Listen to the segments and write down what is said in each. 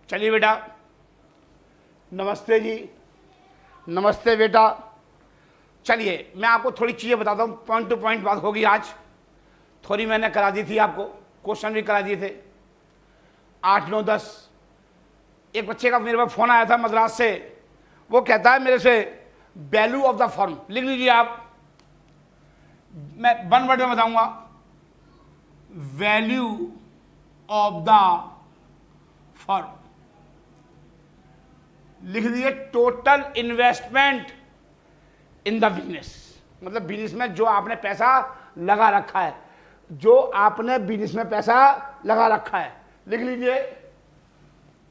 चलिए बेटा, नमस्ते जी। नमस्ते बेटा। चलिए मैं आपको थोड़ी चीज़ें बताता हूँ, पॉइंट टू पॉइंट बात होगी आज। थोड़ी मैंने करा दी थी आपको, क्वेश्चन भी करा दिए थे 8, 9, 10। एक बच्चे का मेरे पास फ़ोन आया था मद्रास से, वो कहता है मेरे से वैल्यू ऑफ द फर्म लिख लीजिए आप। मैं 1 वर्ड में बताऊंगा, वैल्यू ऑफ द फर्म लिख दीजिए। Total investment in the business, मतलब बिजनेस में जो आपने पैसा लगा रखा है, जो आपने बिजनेस में पैसा लगा रखा है, लिख लीजिए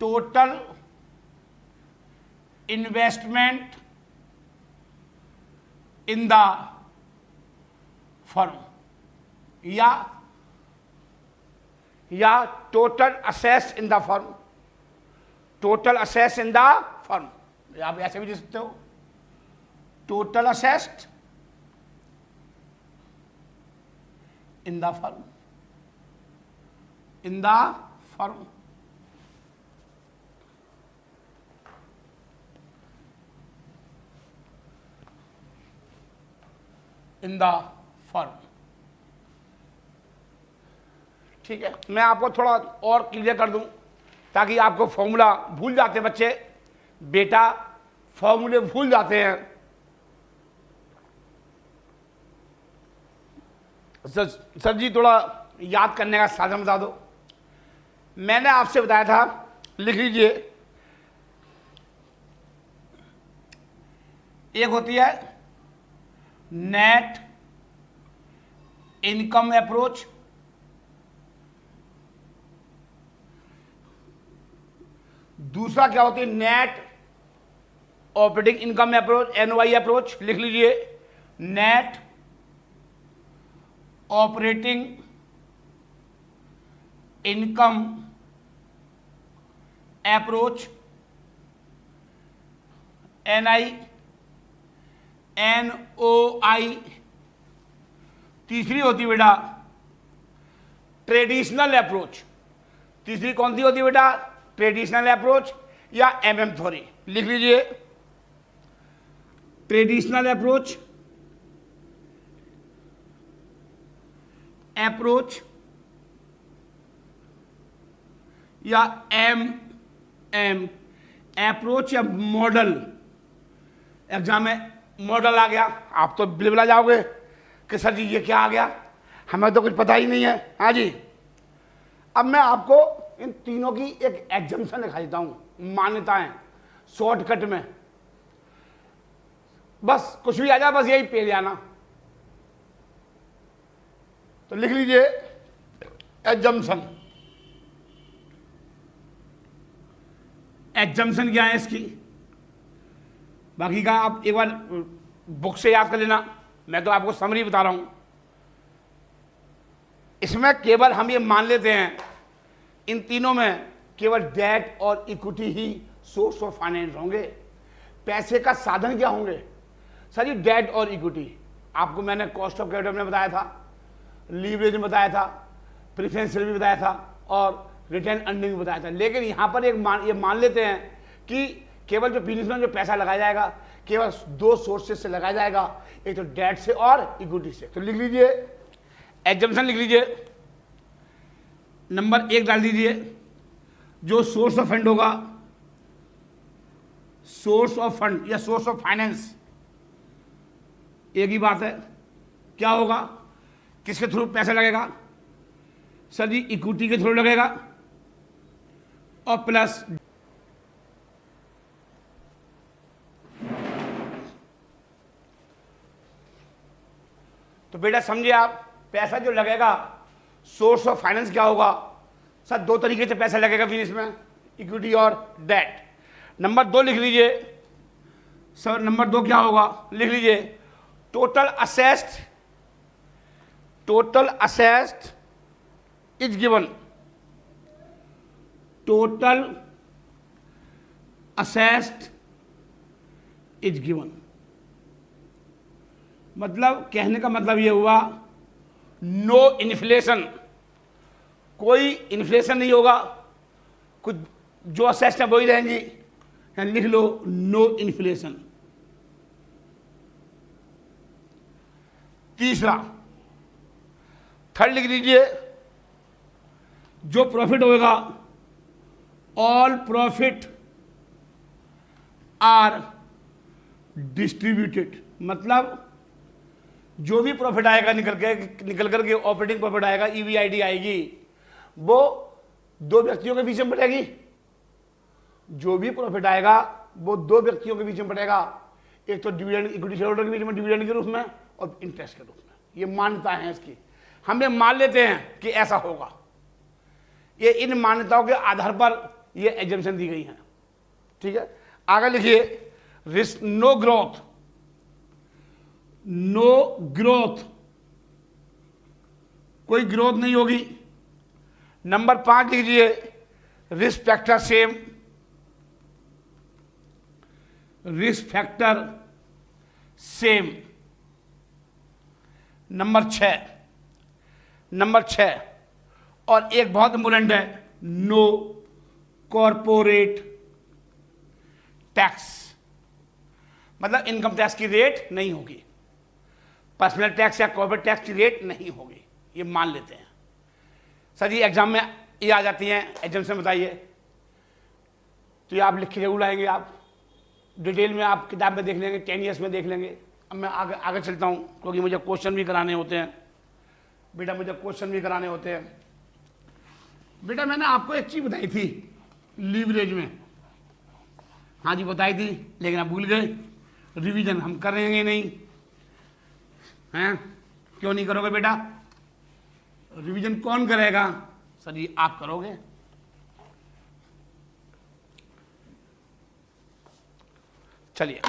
total investment in the firm, या टोटल असेस इन द फर्म। टोटल असेस इन द फर्म, आप ऐसे भी लिख सकते हो, total assets in the firm, in the firm. In the firm, ठीक है। मैं आपको थोड़ा और क्लियर कर दूं ताकि आपको फॉर्मूला भूल जाते हैं बच्चे, बेटा फॉर्मूले भूल जाते हैं। सर जी थोड़ा याद करने का साधन बता दो। मैंने आपसे बताया था, लिख लीजिए, एक होती है नेट इनकम अप्रोच, दूसरा क्या होती है net operating income approach, NOI approach. लिख लीजिए net operating income approach, NOI. तीसरी होती बेटा ट्रेडिशनल अप्रोच। तीसरी कौन सी होती बेटा? ट्रेडिशनल अप्रोच या एमएम थ्योरी। लिख लीजिए ट्रेडिशनल अप्रोच, या एम अप्रोच या मॉडल। एग्जाम में मॉडल आ गया, आप तो बिलबिला जाओगे कि सर जी ये क्या आ गया, हमें तो कुछ पता ही नहीं है। हाँ जी, अब मैं आपको इन तीनों की एक एग्जाम्पशन दिखा देता हूं, मान्यताएं शॉर्टकट में। बस कुछ भी आ जाए, बस यही पे जाना। तो लिख लीजिए एग्जाम्पशन। एग्जाम्पशन क्या है इसकी, बाकी का आप एक बार बुक से याद कर लेना, मैं तो आपको समरी बता रहा हूं। इसमें केवल हम ये मान लेते हैं, इन तीनों में केवल डेट और equity he source of finance होंगे। पैसे का साधन क्या होंगे? सर जी डेट और इक्विटी। आपको मैंने कॉस्ट ऑफ कैपिटल में बताया था, लीवरेज में बताया था, प्रेफरेंशियल भी बताया था और रिटर्न अर्निंग भी बताया था। लेकिन यहां पर ये मान लेते हैं कि केवल जो बिजनेस में जो पैसा लगाया जाएगा केवल 2 सोर्सेस से लगाया जाएगा, एक तो डेट से और इक्विटी से। तो लिख लीजिए एग्जाम्पशन, लिख लीजिए नंबर 1 डाल दीजिए, जो सोर्स ऑफ फंड होगा, सोर्स ऑफ फंड या सोर्स ऑफ फाइनेंस एक ही बात है। क्या होगा, किसके थ्रू पैसा लगेगा? सर जी इक्विटी के थ्रू लगेगा और प्लस तो बेटा समझिए आप, पैसा जो लगेगा सोर्स ऑफ फाइनेंस क्या होगा? सर 2 तरीके से पैसा लगेगा बिजनेस में, इक्विटी और डेट। नंबर 2 लिख लीजिए। सर नंबर 2 क्या होगा? लिख लीजिए total assessed is given. Total assessed is given, मतलब कहने का मतलब ये हुआ नो इन्फ्लेशन, कोई इन्फ्लेशन नहीं होगा, कुछ जो असेस्ट है वही रहेंगी, यहाँ लिख लो नो इन्फ्लेशन। तीसरा, थर्ड लिख लीजिए, जो प्रॉफिट होगा, ऑल प्रॉफिट आर डिस्ट्रीब्यूटेड, मतलब जो भी प्रॉफिट आएगा निकल करके ऑपरेटिंग प्रॉफिट आएगा, ईवीआईडी आएगी, वो दो व्यक्तियों के बीच में बढ़ेगी। जो भी प्रॉफिट आएगा वो दो व्यक्तियों के बीच में बढ़ेगा, एक तो डिविडेंड इक्विटी शेयर होल्डर के बीच में डिविडेंड के रूप में और इंटरेस्ट के रूप में। ये मान्यता है इसकी, हम ये मान लेते हैं कि ऐसा होगा। ये इन मान्यताओं के आधार पर ये एजम्पशन दी गई है। ठीक है, आगे लिखिए, risk no growth, no growth, कोई ग्रोथ नहीं होगी। नंबर 5 लीजिए, risk factor same, risk factor same. Number 6 और एक बहुत इंपोर्टेंट है, नो कॉर्पोरेट टैक्स, मतलब इनकम टैक्स की रेट नहीं होगी, पर्सनल टैक्स या कॉर्पोरेट टैक्स की रेट नहीं होगी, ये मान लेते हैं। सर जी एग्जाम में ये आ जाती हैं, एग्जाम बताइए, तो ये आप लिख के जरूर लाएंगे, आप डिटेल में आप किताब में देख लेंगे, 10 ईयर्स में देख लेंगे। अब मैं आगे चलता हूँ, क्योंकि मुझे क्वेश्चन भी कराने होते हैं बेटा, मुझे क्वेश्चन भी कराने होते हैं बेटा। मैंने आपको एक चीज़ बताई थी लीवरेज में, हाँ जी बताई थी, लेकिन आप भूल गए। रिवीजन हम करेंगे नहीं हैं, क्यों नहीं करोगे बेटा? रिवीजन कौन करेगा? सर जी आप करोगे। चलिए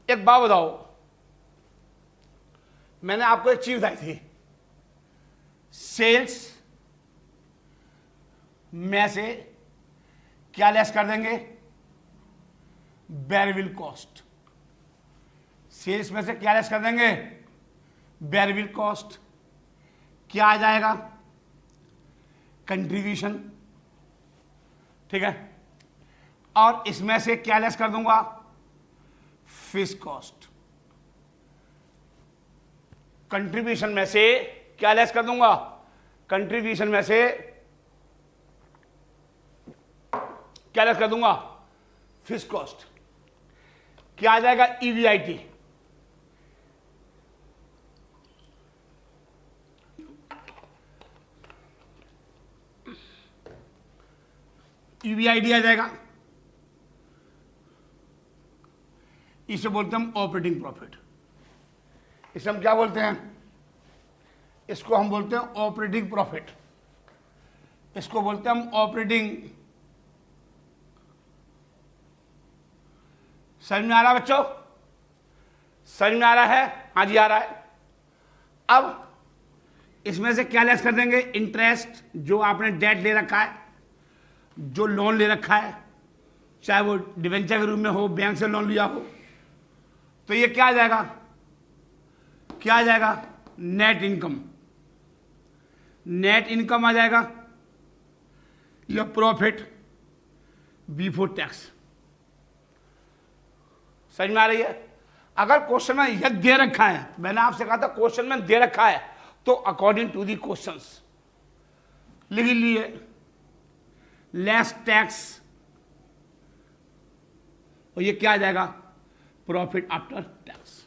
एक बात बताओ, मैंने आपको एक चीज बताई थी, सेल्स में से क्या लेस कर देंगे? Variable cost. सेल्स में से क्या लेस कर देंगे? Variable cost. क्या आ जाएगा? कंट्रीब्यूशन। ठीक है, और इसमें से क्या लेस कर दूंगा? Fixed cost. कंट्रीब्यूशन में से क्या लेस कर दूंगा? कंट्रीब्यूशन में से क्या लेस कर दूंगा? Fixed cost. क्या आ जाएगा? ईवीआईटी। ईवीआईडी आ जाएगा, इसे बोलते हैं हम ऑपरेटिंग प्रॉफिट। इसे हम क्या बोलते हैं? इसको हम बोलते हैं ऑपरेटिंग प्रॉफिट। इसको बोलते हैं हम ऑपरेटिंग। समझ में आ रहा है बच्चों? समझ में आ रहा है? हाँ जी आ रहा है। अब इसमें से क्या लेस कर देंगे? इंटरेस्ट, जो आपने डेट ले रखा है, जो लोन ले रखा है, चाहे वो डिवेंचर के रूप में हो, बैंक से लोन लिया हो, तो ये क्या आ जाएगा? क्या आ जाएगा? Net income. नेट इनकम आ जाएगा, या प्रॉफिट बिफोर टैक्स। समझ में आ रही है? अगर क्वेश्चन में यह दे रखा है, मैंने आपसे कहा था क्वेश्चन में दे रखा है, तो अकॉर्डिंग टू दी क्वेश्चंस लिख लिए, लेस टैक्स, और ये क्या आ जाएगा? Profit after tax.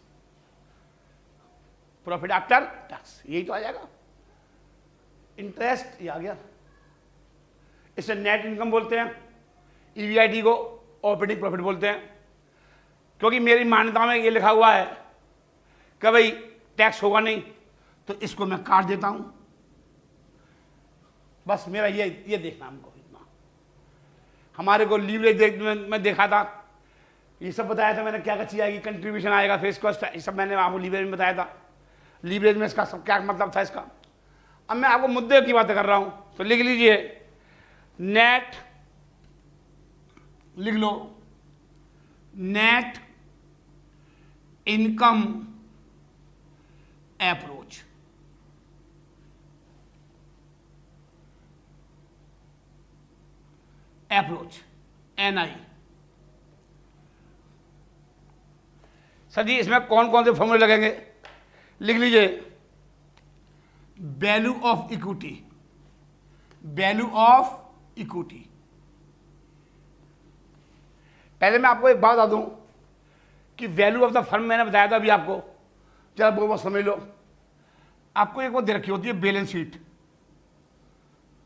Profit after tax, यही तो आ जाएगा। इंटरेस्ट ये आ गया, इसे नेट इनकम बोलते हैं, ईवीआईडी को ऑपरेटिंग प्रॉफिट बोलते हैं। क्योंकि मेरी मान्यता में ये लिखा हुआ है कि भाई टैक्स होगा नहीं, तो इसको मैं काट देता हूं। बस मेरा ये देखना हमको इतना। हमारे को लीवरेज में देखा था, ये सब बताया था मैंने, क्या चीज आएगी? कंट्रीब्यूशन आएगा, फेस कॉस्ट, ये सब मैंने आपको लीवरेज में बताया था। लीवरेज में इसका सब क्या मतलब था इसका। अब मैं आपको मुद्दे की बातें कर रहा हूं, तो लिख लीजिए, नेट लिख लो, net income approach. Approach, NI। Sir जी इसमें कौन कौन से फॉर्मूले लगेंगे, लिख लीजिए। Value of equity, value of equity. पहले मैं आपको एक बात बता दूं कि वैल्यू ऑफ द फर्म मैंने बताया था अभी आपको, जरा वो बात समझ लो। आपको एक वो दे रखी होती है बैलेंस शीट,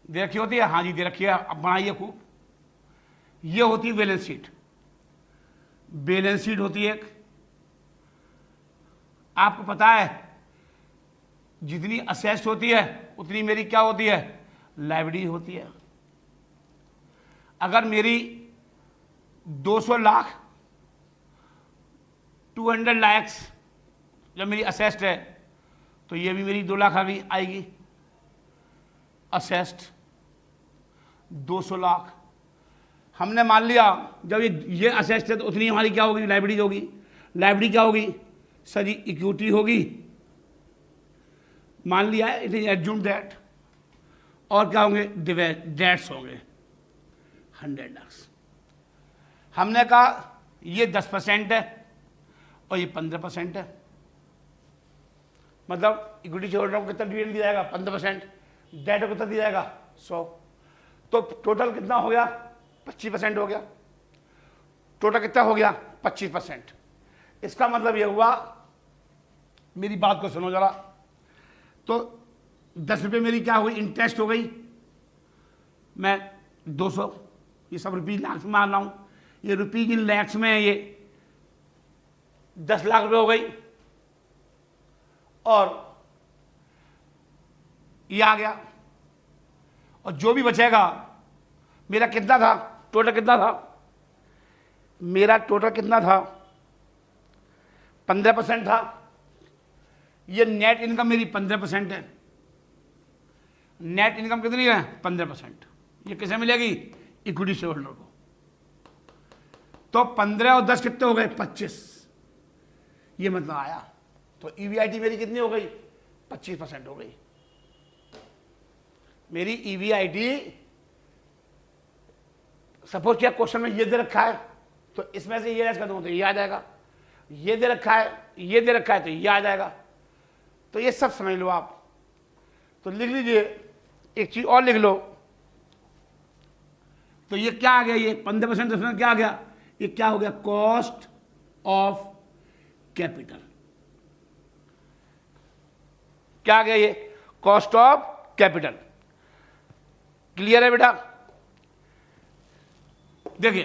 दे रखी होती है, हाँ जी दे रखी है, अब बनाइए खूब। ये होती है बैलेंस शीट, बैलेंस शीट होती है एक। आपको पता है जितनी असेस्ट होती है उतनी मेरी क्या होती है, लायबिलिटी होती है। अगर मेरी 200 लाख 200 लाख्स जब मेरी असेस्ट है तो ये भी मेरी 2 लाख आ गई आएगी असेस्ट 200 लाख। हमने मान लिया जब ये असेस्ट है तो उतनी हमारी क्या होगी, लायबिलिटी होगी। लायबिलिटी क्या होगी सर जी, इक्विटी होगी, मान लिया है, इट इज एज्यूम दैट। और क्या होंगे, डेट्स होंगे 100 लाख। हमने कहा ये 10% है और ये 15% है, मतलब इक्विटी शेयर होल्डर को कितना डिविडेंड दिया जाएगा, 15%। डेट को कितना दिया जाएगा, 100। तो टोटल कितना हो गया, 25% हो गया। टोटल कितना हो गया, 25%। इसका मतलब ये हुआ, मेरी बात को सुनो जरा, तो 10 रुपये मेरी क्या हो गई, इंटरेस्ट हो गई। मैं 200, ये सब रुपीज लाख में मान रहा हूं, ये रुपीज इन लैक्स में है, ये 10 लाख रुपए हो गई। और ये आ गया, और जो भी बचेगा मेरा कितना था, टोटल कितना था, मेरा टोटल कितना था, 15% था। ये नेट इनकम मेरी 15% है। नेट इनकम कितनी है, 15%। ये किसे मिलेगी, इक्विटी शेयर होल्डर को। तो 15 और 10 कितने हो गए, 25। ये मतलब आया। तो ईवीआईटी मेरी कितनी हो गई, 25% हो गई। मेरी ईवीआईटी, सपोज क्या क्वेश्चन में ये दे रखा है तो इसमें से ये लेस कर दूंगा तो ये आ जाएगा, ये दे रखा है, ये दे रखा है तो ये आ जाएगा। तो ये सब समझ लो आप। तो लिख लीजिए, एक चीज और लिख लो, तो ये क्या आ गया, ये 15% 10% क्या आ गया, ये क्या हो गया, कॉस्ट ऑफ कैपिटल। क्या आ गया, ये कॉस्ट ऑफ कैपिटल। क्लियर है बेटा, देखिए।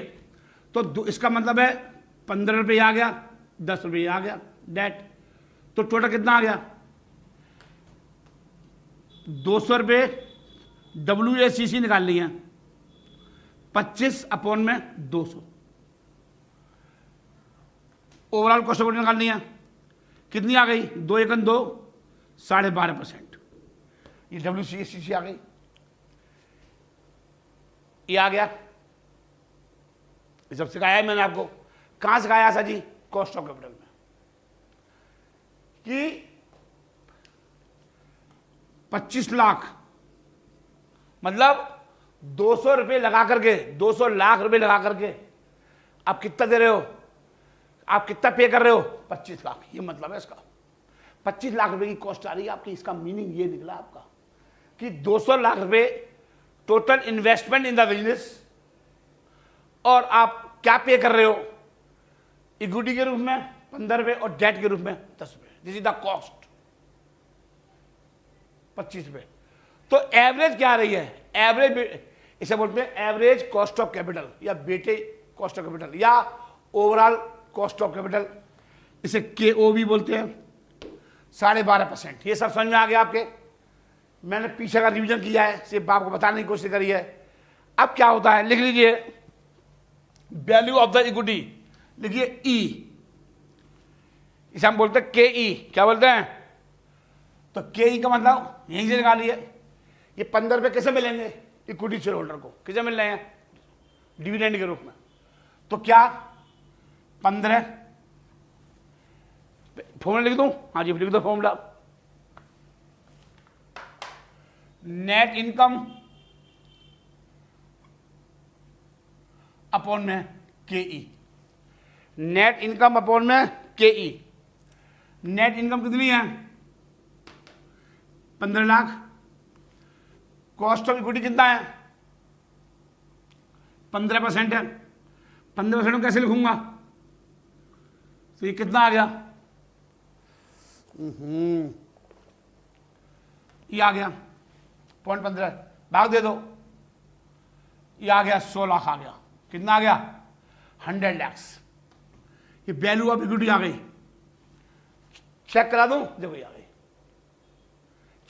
तो इसका मतलब है 15 रुपये आ गया, 10 रुपये आ गया डेट। तो टोटल कितना आ गया, 200 रुपये WACC निकाल लिया, 25/200 ओवरऑल कॉस्ट ऑफ कैपिटल निकाल लिया। कितनी आ गई, 2 एकन 2, 12.5%। ये WACC आ गई, ये आ गया। ये सब सिखाया है मैंने आपको। कहां सिखाया sir ji, cost of capital में, कि 25 लाख मतलब 200 रुपये लगा करके, 200 लाख रुपए लगा करके आप कितना दे रहे हो, आप कितना पे कर रहे हो, 25 लाख। ये मतलब है इसका, 25 लाख रुपए की कॉस्ट आ रही है आपकी। इसका मीनिंग ये निकला आपका कि 200 लाख रुपए total investment in the business, और आप क्या पे कर रहे हो, इक्विटी के रूप में 15 रुपये और डेट के रूप में 10 रुपये। दिस इज द कॉस्ट, 25 रुपये। तो एवरेज क्या आ रही है, एवरेज, इसे बोलते हैं एवरेज कॉस्ट ऑफ कैपिटल, या बेटे कॉस्ट ऑफ कैपिटल, या ओवरऑल कॉस्ट ऑफ कैपिटल, इसे KO भी बोलते हैं। 12.5%। ये सब समझ में आ गया आपके। मैंने पीछे का रिवीजन किया है, सिर्फ आपको बताने की कोशिश करी है। अब क्या होता है, लिख लीजिए वैल्यू ऑफ द इक्विटी, लिखिए E, इसे हम बोलते हैं KE। क्या बोलते हैं, तो KE का मतलब यहीं से निकालिए। ये 15 रुपये कैसे मिलेंगे इक्विटी शेयर होल्डर को, किसे मिल रहे हैं, डिविडेंड के रूप में। तो क्या 15, फॉर्मूला लिख दूं, हाँ जी लिख दो फॉर्मूला। नेट इनकम अपॉन में के ई, नेट इनकम अपॉन में के ई। नेट इनकम कितनी है? 15 लाख। कॉस्ट ऑफ इक्विटी कितना है? 15% है। 15% को कैसे लिखूंगा? तो ये कितना आ गया? ये आ गया 0.15, भाग दे दो, ये आ गया 100 लाख आ गया। कितना आ गया? 100 लाख। ये वैल्यू ऑफ इक्विटी आ गई। चेक करा दूं? देखो ये आ गई,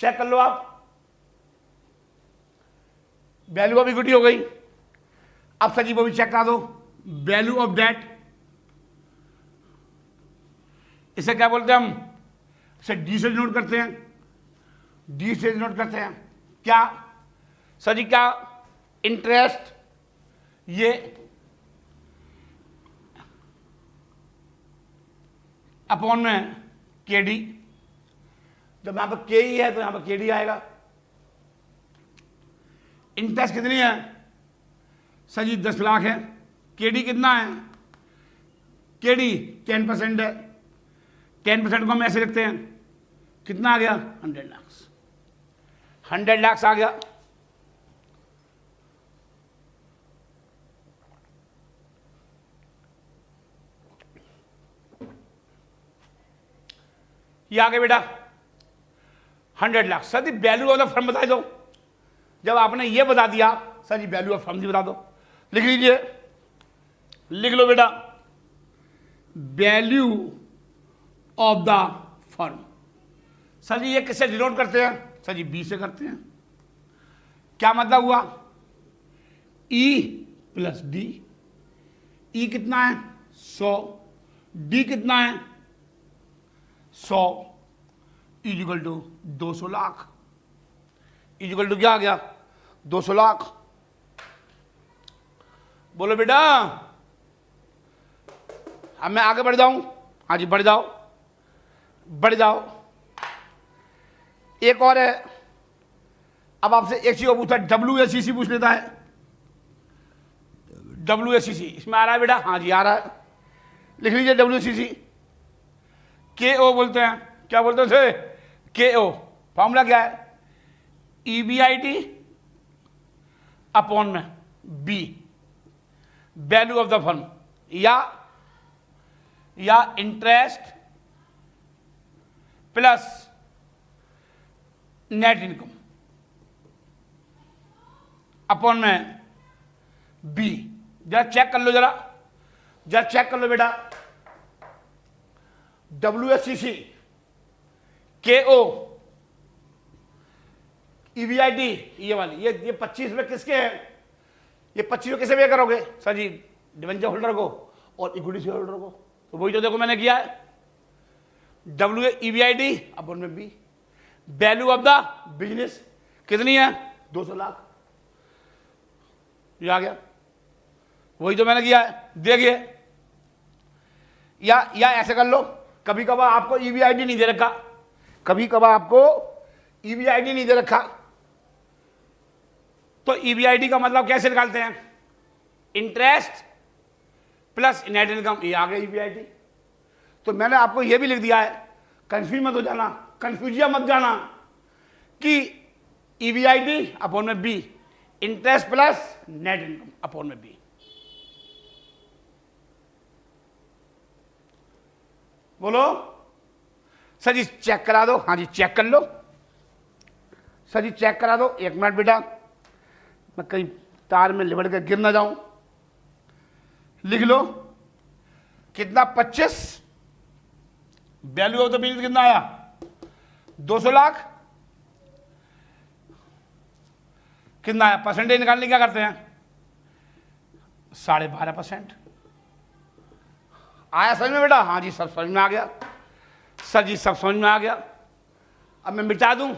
चेक कर लो आप, वैल्यू ऑफ इक्विटी हो गई। अब सर जी वो भी चेक करा दो, वैल्यू ऑफ डेट। इसे क्या बोलते हैं हम? इसे डी से डिनोट करते हैं, डी से डिनोट करते हैं। क्या सर जी? क्या इंटरेस्ट, ये अपॉन में के डी। जब यहां पर के ई है तो यहां पर के डी आएगा। इंटरेस्ट कितनी है सर जी? 10 लाख है। के डी कितना है? के डी 10% है। 10% को हम ऐसे लिखते हैं, कितना आ गया? 100 लाख। 100 लाख आ गया। ये आ गया बेटा 100 लाख। सर जी वैल्यू ऑफ द फर्म बता दो। जब आपने ये बता दिया सर जी वैल्यू ऑफ फर्म जी बता दो, लिख लीजिए, लिख लो बेटा, value of the firm. Sir जी ये किससे डिनोट करते हैं? सर जी बी से करते हैं। क्या मतलब हुआ? E plus D. ई कितना है? 100। डी कितना है? 100 equal to 200 lakh. Equal to क्या आ गया? 200 लाख। बोलो बेटा, अब मैं आगे बढ़ जाऊं? हाँ जी बढ़ जाओ, बढ़ जाओ। एक और है। अब आपसे एक चीज पूछता है, WACC पूछ लेता है। WACC इसमें आ रहा है बेटा? हाँ जी आ रहा है, लिख लीजिए WACC। KO बोलते हैं। क्या बोलते हैं उसे? KO। फॉर्मूला क्या है? EBIT अपॉन में B, value of the firm, या interest plus net income upon में B। जरा चेक कर लो, जरा चेक कर लो बेटा। WACC, KO, EBIT, ये वाली, ये 25 में किसके हैं? ये 25 में किसे पे करोगे? सर जी डिवेंचर होल्डर को और इक्विटी शेयर होल्डर को। तो वही तो देखो मैंने किया है, EBIT अपॉन में B, value of the business कितनी है? 200 लाख। ये आ गया, वही तो मैंने किया है। देखिए, या ऐसे कर लो, कभी कभार आपको EBIT नहीं दे रखा, कभी कभार आपको EBIT नहीं दे रखा, तो EBIT का मतलब कैसे निकालते हैं? इंटरेस्ट प्लस नेट इनकम, ये आ गया EBIT। तो मैंने आपको ये भी लिख दिया है, कंफ्यूज मत हो जाना, कंफ्यूजिया मत जाना कि EBIT अपॉन में B, interest plus net income upon में B। बोलो सर जी चेक करा दो। हाँ जी चेक कर लो, सर जी चेक करा दो। एक मिनट बेटा, मैं कहीं तार में लिबड़ कर गिर ना जाऊं। लिख लो, कितना? 25। वैल्यू ऑफ द बिजनेस कितना आया? 200 लाख। कितना आया? परसेंटेज निकालने क्या करते हैं? 12.5%। आया समझ में बेटा? हाँ जी सब समझ में आ गया, सर जी सब समझ में आ गया। अब मैं मिटा दूं?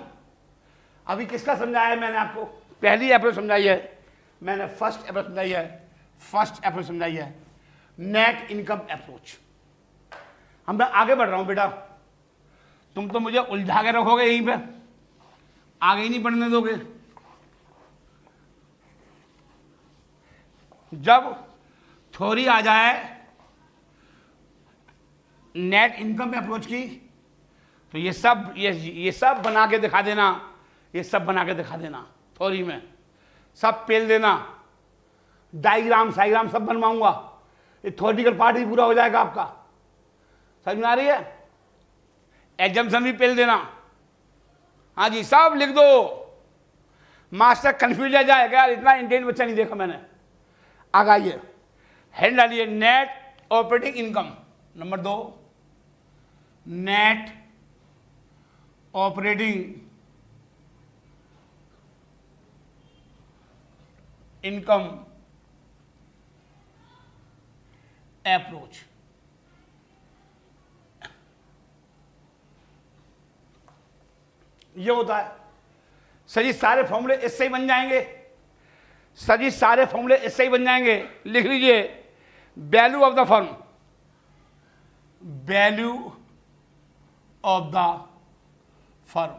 अभी किसका समझाया है मैंने आपको? पहली अप्रोच समझाई है मैंने, फर्स्ट अप्रोच समझाई है, फर्स्ट अप्रोच समझाई है, नेट इनकम अप्रोच। हम मैं आगे बढ़ रहा हूं बेटा, तुम तो मुझे उलझा के रखोगे यहीं पे, आगे ही नहीं बढ़ने दोगे। जब थ्योरी आ जाए नेट इनकम अप्रोच की, तो ये सब बना के दिखा देना, ये सब बना के दिखा देना थ्योरी में, सब पेल देना, डायग्राम साइग्राम सब बनवाऊंगा, ये थ्योरेटिकल पार्ट भी पूरा हो जाएगा आपका। समझ में आ रही है? एग्जाम्पशन भी पेल देना, हाँ जी सब लिख दो, मास्टर कंफ्यूज आ जाएगा यार इतना इंटेलिजेंट बच्चा नहीं देखा मैंने। आगे आइए, हेड डालिए net operating income. Number 2 net operating income approach. ये होता है सर जी, सारे फॉर्मूले इससे ही बन जाएंगे सर जी, सारे फॉर्मूले इससे ही बन जाएंगे। लिख लीजिए value of the firm, value of the firm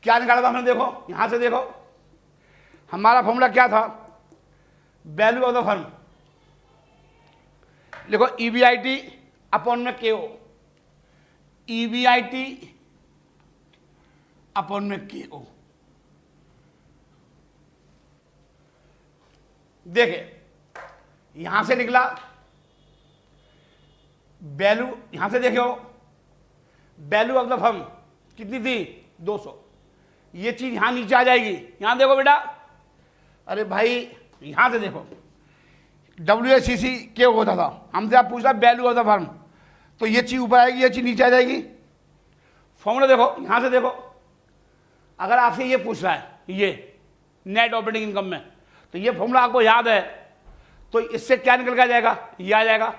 क्या निकाला था हमने? देखो यहां से देखो, हमारा फॉर्मूला क्या था? वैल्यू ऑफ द फर्म, देखो EBIT अपॉन में KO, EBIT अपॉन में KO। देखे यहां से निकला वैल्यू, यहां से देखो वैल्यू ऑफ द फर्म कितनी थी? 200। ये चीज यहां नीचे आ जाएगी, यहां देखो बेटा, अरे भाई यहां से देखो WACC क्या होता था, हमसे आप पूछ रहा वैल्यू ऑफ द फर्म, तो ये चीज ऊपर आएगी, ये चीज नीचे आ जाएगी। फॉर्मूला देखो यहां से देखो, अगर आपसे ये पूछ रहा है ये नेट ऑपरेटिंग इनकम में, तो ये फॉर्मूला आपको याद है, तो इससे क्या निकल के आ जाएगा? ये आ जाएगा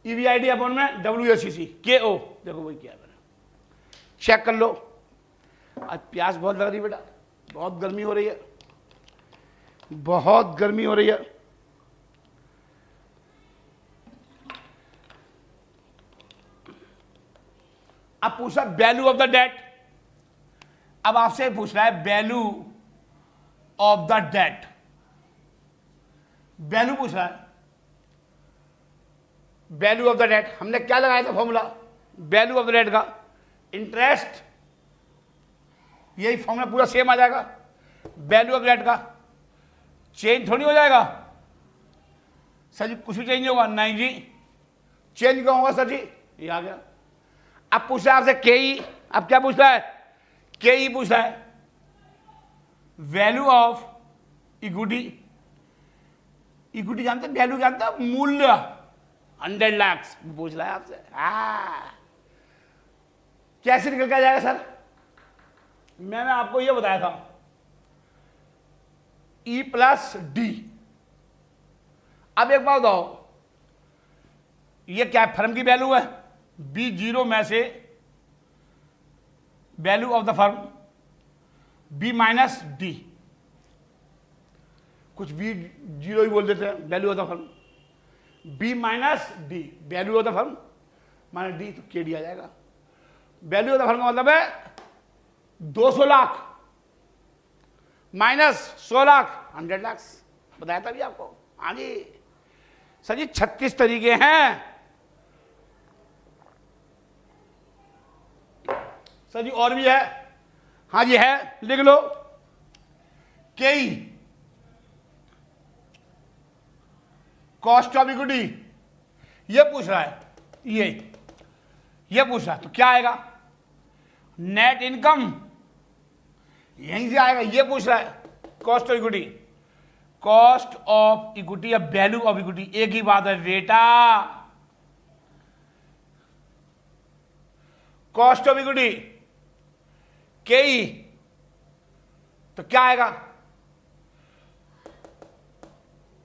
EBIT अपॉन में WACC KO। देखो वही क्या है, चेक कर लो। आज प्यास बहुत लग रही है बेटा, बहुत गर्मी हो रही है, बहुत गर्मी हो रही है। अब पूछा वैल्यू ऑफ द डेट, अब आपसे पूछ रहा है value of the debt, value पूछ रहा है वैल्यू ऑफ द डेट। हमने क्या लगाया था formula value of the debt का? इंटरेस्ट, यही फॉर्मूला पूरा सेम आ जाएगा वैल्यू ऑफ द डेट का। चेंज थोड़ी हो जाएगा सर जी, कुछ भी चेंज होगा? नहीं जी, चेंज क्या होगा सर जी? ये आ गया। अब पूछ रहा है आपसे KE, अब क्या पूछ रहा है? KE पूछ रहा है वैल्यू ऑफ इक्विटी। इक्विटी जानते हैं, वैल्यू जानते हैं, मूल्य 100 लाख पूछ रहा है आपसे। कैसे निकल के जाएगा सर? मैंने आपको यह बताया था E+D। अब एक बात बताओ, ये क्या है? फर्म की वैल्यू है, B0 में से value of the firm B-D, कुछ B0 ही बोल देते हैं value of the firm, B-D value of the firm minus D, तो KD आ जाएगा। वैल्यू ऑफ द फर्म का मतलब है 200 लाख माइनस 100 लाख 100 लाख, बताया था भी आपको। हाँ जी सर जी, 36 तरीके हैं सर जी, और भी है? हाँ जी है, लिख लो। KE कॉस्ट ऑफ इक्विटी, ये पूछ रहा है, ये पूछ रहा है, तो क्या आएगा? नेट इनकम यहीं से आएगा। ये पूछ रहा है cost of equity, cost of equity या वैल्यू ऑफ इक्विटी एक ही बात है बेटा। कॉस्ट ऑफ इक्विटी KE, तो क्या आएगा?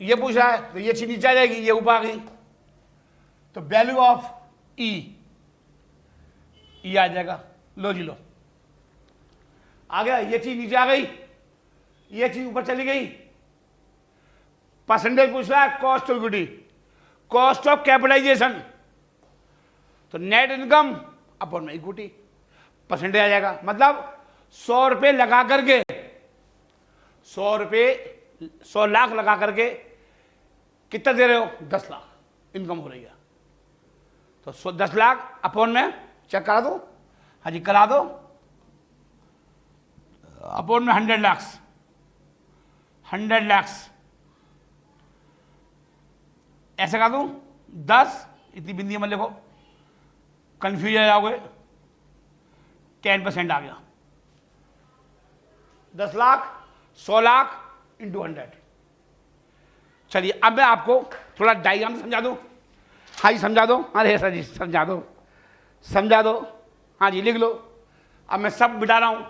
ये पूछ रहा है, तो ये चीज नीचे आ जाएगी, ये ऊपर आ गई, तो वैल्यू ऑफ E आ जाएगा। लो जी लो, आ गया, ये चीज नीचे आ गई, ये चीज ऊपर चली गई। परसेंटेज पूछ रहा है cost of equity, cost of capitalization, तो नेट इनकम अपॉन में इक्विटी, परसेंटेज आ जाएगा। मतलब 100 रुपये लगा करके, 100 लाख लगा करके कितना दे रहे हो? 10 लाख इनकम हो रही है। तो 10 लाख अपॉन में चेक करा दो, हाँ जी करा दो, अपॉन में 100 लाख, 100 लाख ऐसे करा दूं 10, इतनी बिंदी मत लिखो, कंफ्यूज हो जाओगे। 10% आ गया, 10 लाख 100 लाख इंटू 100। चलिए अब मैं आपको थोड़ा डायग्राम समझा दूं। हाँ जी समझा दो, अरे सर जी समझा दो, समझा दो, हाँ जी लिख लो। अब मैं सब बिठा रहा हूं,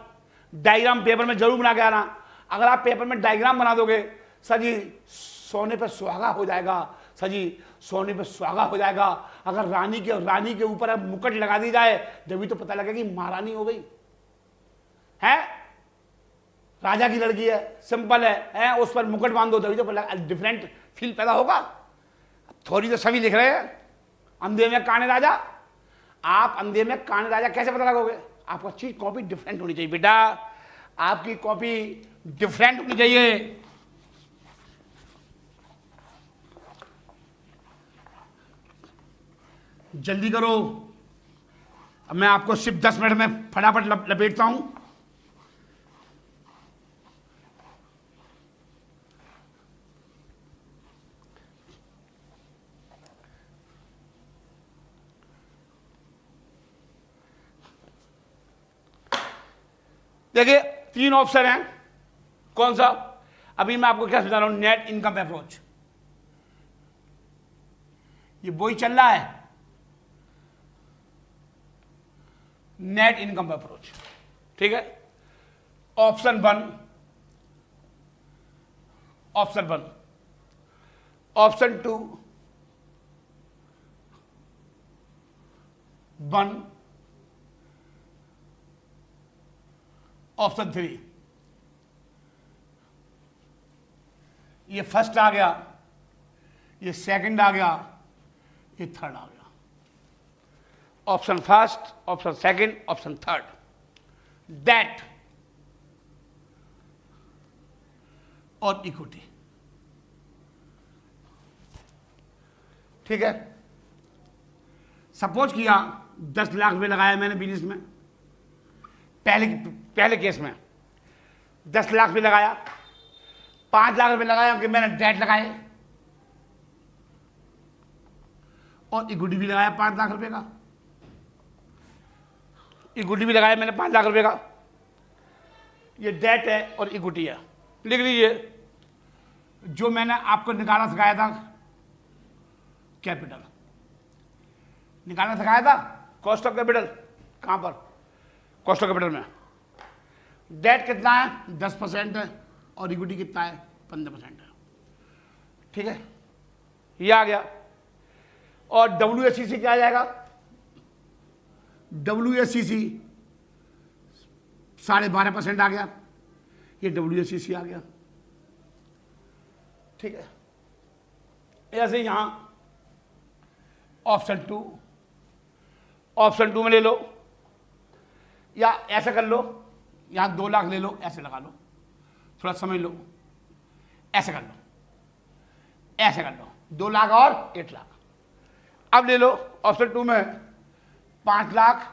डायग्राम पेपर में जरूर बना के आना। अगर आप पेपर में डायग्राम बना दोगे सर जी सोने पे सुहागा हो जाएगा, सर जी सोने पे सुहागा हो जाएगा। अगर रानी के ऊपर अब मुकुट लगा दी जाए जब तो पता लगेगा कि महारानी हो गई है, राजा की लड़की है, सिंपल है, उस पर मुकुट बांध दो तभी तो डिफरेंट फील पैदा होगा। थोड़ी तो सभी लिख रहे हैं अंधे में काने राजा। आप अंधे में काने राजा कैसे पता लगोगे? आपका चीज कॉपी डिफरेंट होनी चाहिए बेटा, आपकी कॉपी डिफरेंट होनी चाहिए। जल्दी करो, अब मैं आपको सिर्फ 10 मिनट में फटाफट लपेटता हूं। देखिए 3 ऑप्शन है, कौन सा? अभी मैं आपको क्या समझा रहा हूं, नेट इनकम अप्रोच। ये वही चल रहा है, नेट इनकम अप्रोच, ठीक है। Option 1, option 1, option 2 1, option 3। ये फर्स्ट आ गया, ये सेकंड आ गया, ये थर्ड आ गया। Option first, option second, option third. Debt और इक्विटी, ठीक है। सपोज किया 10 लाख रुपए लगाया मैंने बिजनेस में, पहले केस में 10 लाख रुपए लगाया, 5 लाख रुपए लगाया कि मैंने डेट लगाए और इक्विटी भी लगाया 5 लाख रुपए का, इक्विटी भी लगाया मैंने 5 लाख रुपए का। ये डेट है और इक्विटी है। लिख लीजिए, जो मैंने आपको निकालना सिखाया था कैपिटल, निकालना सिखाया था कॉस्ट ऑफ कैपिटल। कहां पर? कॉस्ट ऑफ कैपिटल में। डेट कितना है? 10% है और इक्विटी कितना है? 15% है, ठीक है। ये आ गया। और WACC क्या आ जाएगा? WACC 12.5% आ गया, ये WACC आ गया, ठीक है। ऐसे यहां ऑप्शन 2, ऑप्शन 2 में ले लो, या ऐसे कर लो, यहां 2 लाख ले लो, ऐसे लगा लो, थोड़ा समझ लो, ऐसे कर लो, ऐसे कर लो, 2 लाख और 8 लाख। अब ले लो ऑप्शन 2 में 5 लाख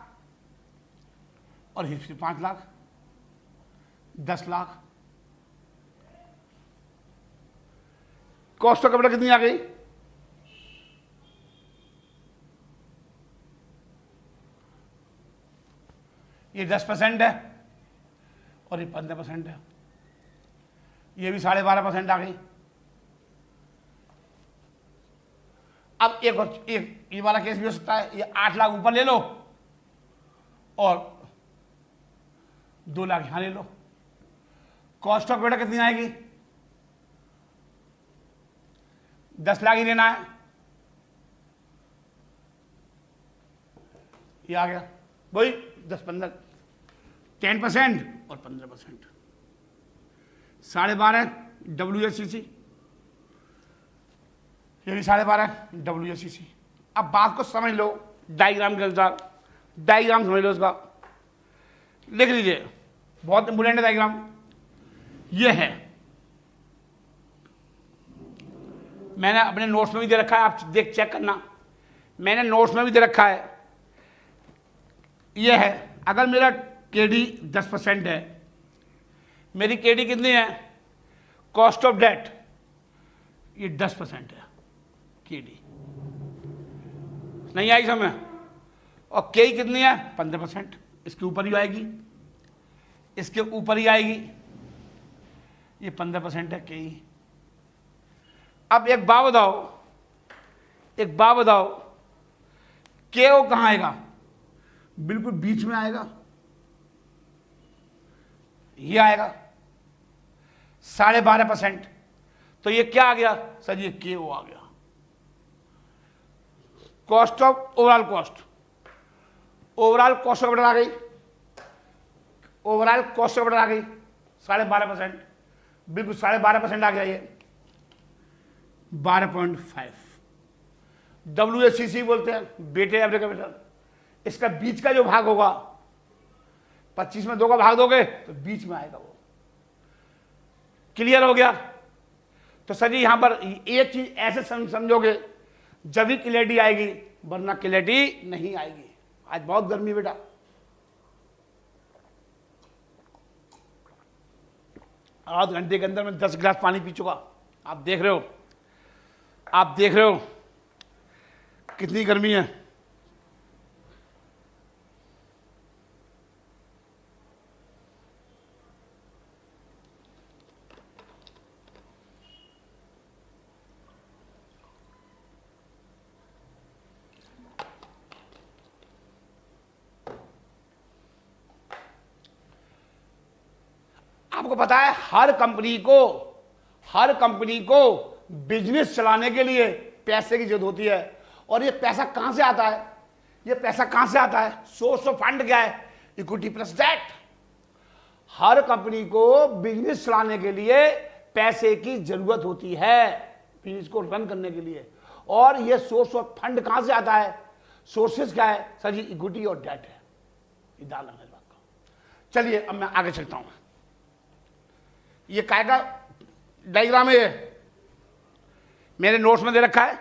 और history 5 lakh, 10 lakh. Cost of capital कितनी आ गई? ये 10% है और ये 15% है, ये भी 12.5% आ गई। अब एक ये वाला केस भी हो सकता है, ये 8 लाख ऊपर ले लो और 2 लाख यहां ले लो। कॉस्ट ऑफ कैपिटल कितनी आएगी? 10 लाख ही लेना है, ये आ गया वही 10-15, 10% और 15%, 12.5 WACC, ये भी 12.5 WACC। अब बात को समझ लो डायग्राम के अनुसार, डायग्राम समझ लो इसका, लिख लीजिए, बहुत इंपोर्टेंट है डायग्राम। ये है, मैंने अपने नोट्स में भी दे रखा है, आप देख चेक करना, मैंने नोट्स में भी दे रखा है। ये है, अगर मेरा केडी 10% है, मेरी केडी कितनी है, कॉस्ट ऑफ डेट, ये 10% है केडी, नहीं आई समझ। और के कितनी है, 15%, इसके ऊपर ही आएगी, इसके ऊपर ही आएगी, ये 15% है के। अब एक बात बताओ, एक बात बताओ, के वो कहाँ आएगा, बिल्कुल बीच में आएगा, ये आएगा 12.5%। तो ये क्या आ गया सर, ये के ओ आ गया, cost of overall cost, overall cost of order आ गई, ओवरऑल कॉस्ट ऑफ ऑर्डर आ गई 12.5%, बिल्कुल 12.5% आ गया, ये 12.5। WACC बोलते हैं, वेटेड एवरेज कैपिटल। इसका बीच का जो भाग होगा, 25 में 2 का भाग दोगे तो बीच में आएगा वो। क्लियर हो गया। तो सर जी यहां पर एक चीज ऐसे समझोगे जब ही क्लैरिटी आएगी, वरना क्लैरिटी नहीं आएगी। आज बहुत गर्मी बेटा, आध घंटे के अंदर मैं 10 गिलास पानी पी चुका। आप देख रहे हो, आप देख रहे हो कितनी गर्मी है। आपको पता है हर कंपनी को बिजनेस चलाने के लिए पैसे की जरूरत होती है। और ये पैसा कहां से आता है, ये पैसा कहां से आता है, सोर्स ऑफ फंड क्या है, इक्विटी प्लस डेट। हर कंपनी को बिजनेस चलाने के लिए पैसे की जरूरत होती है, बिजनेस को रन करने के लिए। और ये सोर्स ऑफ फंड कहां से आता है, सोर्सेस क्या है सर जी, इक्विटी और डेट है। ये डाल लेना इस बात को। चलिए अब मैं आगे चलता हूं। ये काय का डायग्राम है, मेरे नोट्स में दे रखा है,